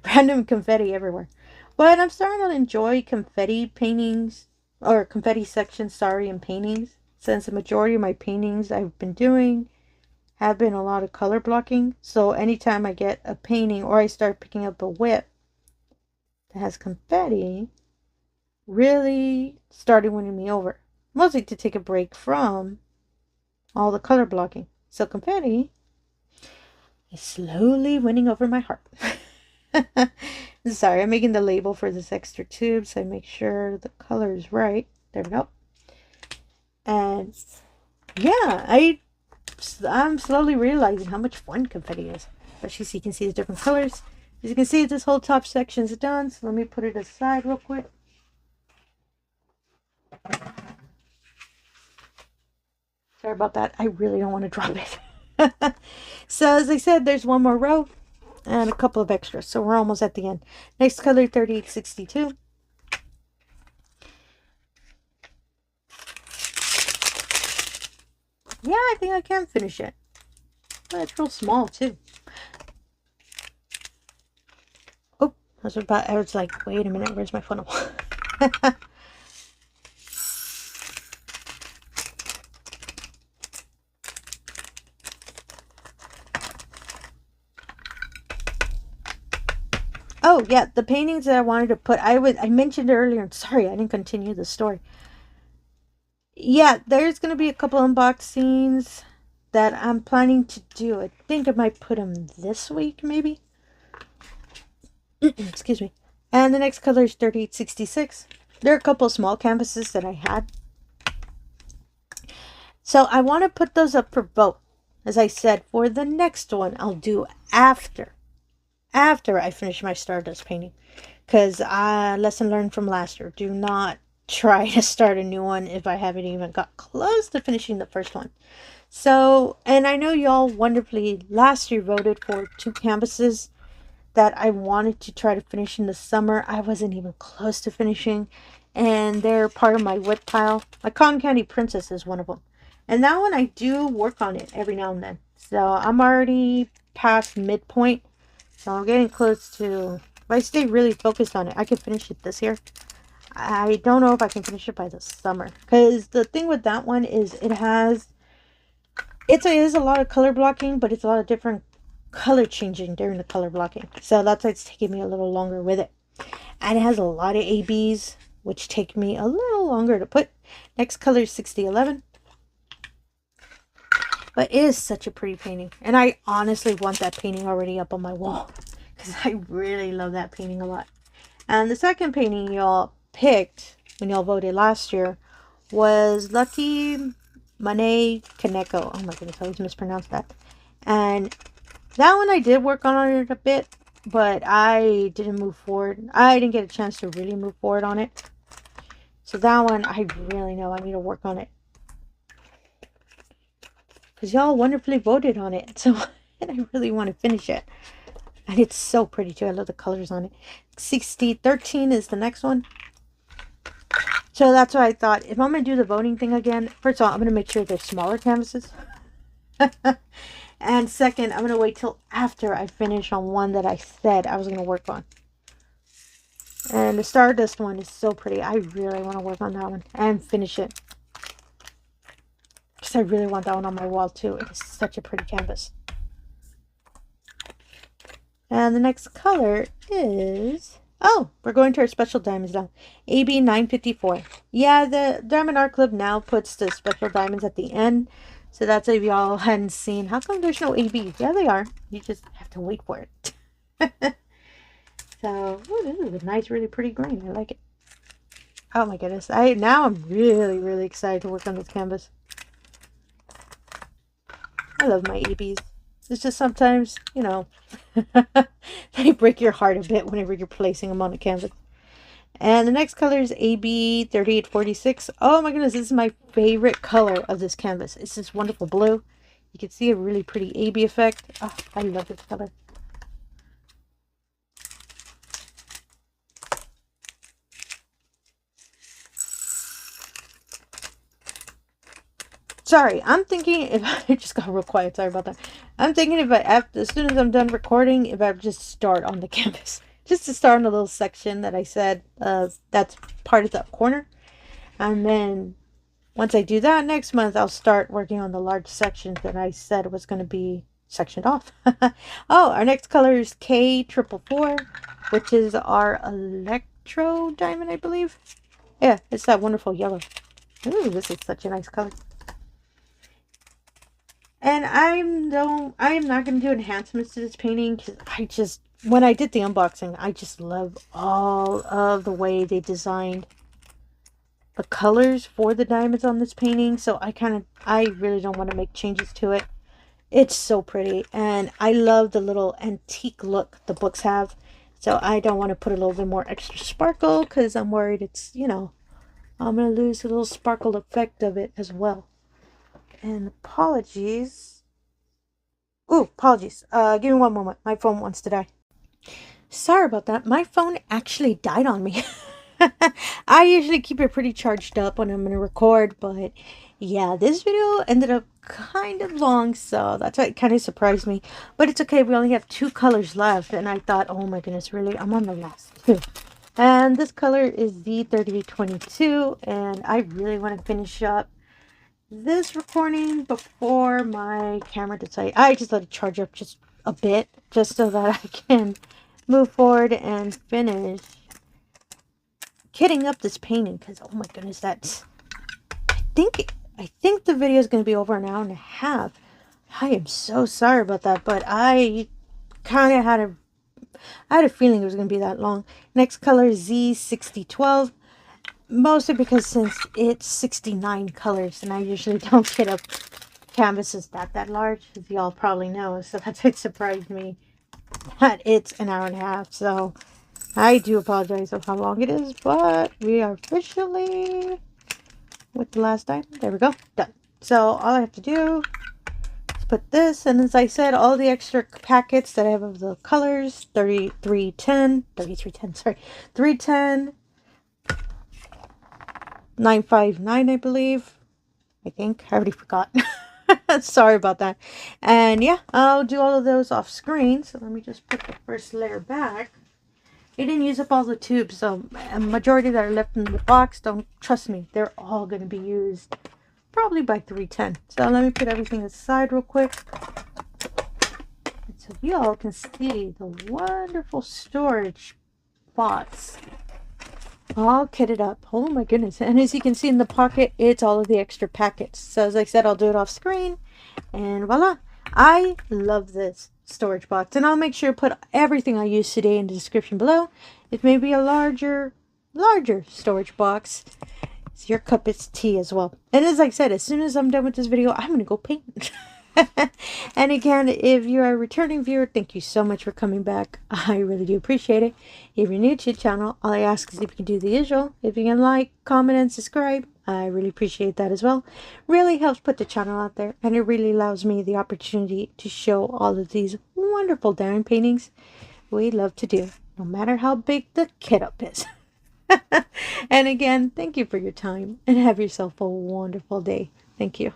Random confetti everywhere. But I'm starting to enjoy confetti paintings, or confetti sections, sorry, in paintings. Since the majority of my paintings I've been doing have been a lot of color blocking. So anytime I get a painting or I start picking up a whip that has confetti, really started winning me over. Mostly to take a break from all the color blocking. So confetti is slowly winning over my heart. Sorry, I'm making the label for this extra tube, so I make sure the color is right. There we go. And yeah, I'm slowly realizing how much fun confetti is. Especially so you can see the different colors. As you can see, this whole top section is done. So let me put it aside real quick. Sorry about that. I really don't want to drop it. So as I said, there's one more row and a couple of extras. So we're almost at the end. Next color, 3862. Yeah, I think I can finish it. But it's real small too. Oh, I was like, wait a minute, where's my funnel? Oh, yeah, the paintings that I wanted to put, I mentioned earlier, I'm sorry, I didn't continue the story. Yeah, there's going to be a couple unboxings that I'm planning to do. I think I might put them this week, maybe. Excuse me. And the next color is 3866. There are a couple of small canvases that I had. So I want to put those up for vote. As I said, for the next one, I'll do after I finish my Stardust painting. Because lesson learned from last year. Do not try to start a new one if I haven't even got close to finishing the first one. So, and I know y'all wonderfully last year voted for 2 canvases that I wanted to try to finish in the summer. I wasn't even close to finishing. And they're part of my wood pile. My Cotton Candy Princess is one of them. And that one I do work on it every now and then. So I'm already past midpoint. So I'm getting close to... If I stay really focused on it, I can finish it this year. I don't know if I can finish it by the summer. Because the thing with that one is it has... It is a lot of color blocking, but it's a lot of different color changing during the color blocking. So that's why it's taking me a little longer with it. And it has a lot of ABs, which take me a little longer to put. Next color is 6011. But it is such a pretty painting. And I honestly want that painting already up on my wall. Because I really love that painting a lot. And the second painting y'all picked when y'all voted last year was Lucky Monet Kaneko. Oh my goodness, I always mispronounce that. And that one I did work on it a bit, but I didn't move forward. I didn't get a chance to really move forward on it. So that one, I really know I need to work on it. Because y'all wonderfully voted on it. So, and I really want to finish it. And it's so pretty too. I love the colors on it. 6013 is the next one. So that's why I thought, if I'm going to do the voting thing again, first of all, I'm going to make sure they're smaller canvases. And second, I'm going to wait till after I finish on one that I said I was going to work on. And the Stardust one is so pretty. I really want to work on that one and finish it. Because I really want that one on my wall too. It is such a pretty canvas. And the next color is... Oh, we're going to our special diamonds now. AB 954. Yeah, the Diamond Art Club now puts the special diamonds at the end. So that's if y'all hadn't seen. How come there's no AB? Yeah, they are. You just have to wait for it. So, ooh, this is a nice, really pretty green. I like it. Oh my goodness. Now I'm really, really excited to work on this canvas. I love my ABs. It's just sometimes, you know, they break your heart a bit whenever you're placing them on a canvas. And the next color is AB 3846. Oh my goodness, this is my favorite color of this canvas. It's this wonderful blue. You can see a really pretty AB effect. Oh, I love this color. Sorry, I'm thinking if I just got real quiet. Sorry about that. I'm thinking if as soon as I'm done recording, if I just start on the canvas. Just to start on a little section that I said that's part of the corner. And then once I do that next month, I'll start working on the large sections that I said was going to be sectioned off. Oh, our next color is K444, which is our electro diamond, I believe. Yeah, it's that wonderful yellow. Ooh, this is such a nice color. And I am not going to do enhancements to this painting because when I did the unboxing, I just love all of the way they designed the colors for the diamonds on this painting. So I really don't want to make changes to it. It's so pretty. And I love the little antique look the books have. So I don't want to put a little bit more extra sparkle because I'm worried it's, you know, I'm going to lose a little sparkle effect of it as well. And apologies. Ooh, apologies. Give me one moment. My phone wants to die. Sorry about that. My phone actually died on me. I usually keep it pretty charged up when I'm going to record, but yeah, this video ended up kind of long, so that's why it kind of surprised me. But it's okay. We only have 2 colors left, and I thought, oh my goodness, really? I'm on the last 2. And this color is Z3822, and I really want to finish up this recording before my camera decides. I just let it charge up just a bit just so that I can move forward and finish kitting up this painting because oh my goodness, I think the video is going to be over an hour and a half. I am so sorry about that, but I kind of had a feeling it was going to be that long. Next color is Z6012. mostly because since it's 69 colors and I usually don't kit up canvases that large, as y'all probably know, so that's what surprised me that it's an hour and a half. So I do apologize of how long it is, but we are officially with the last time. There we go, done. So all I have to do is put this, and as I said, all the extra packets that I have of the colors, 3310, sorry, 310, 959, I believe. I think. I already forgot. Sorry about that. And yeah, I'll do all of those off screen. So let me just put the first layer back. It didn't use up all the tubes, so a majority that are left in the box, don't trust me, they're all going to be used probably by 310. So let me put everything aside real quick, so y'all can see the wonderful storage box all kitted up. Oh my goodness. And as you can see in the pocket, it's all of the extra packets. So as I said, I'll do it off screen, and voila. I love this storage box, and I'll make sure to put everything I use today in the description below. It may be a larger storage box. It's your cup of tea as well. And as I said, as soon as I'm done with this video, I'm going to go paint. And again, if you're a returning viewer, thank you so much for coming back. I really do appreciate it. If you're new to the channel, all I ask is if you can do the usual. If you can like, comment, and subscribe, I really appreciate that as well. Really helps put the channel out there, and it really allows me the opportunity to show all of these wonderful diamond paintings we love to do, no matter how big the kit up is. And again, thank you for your time, and have yourself a wonderful day. Thank you.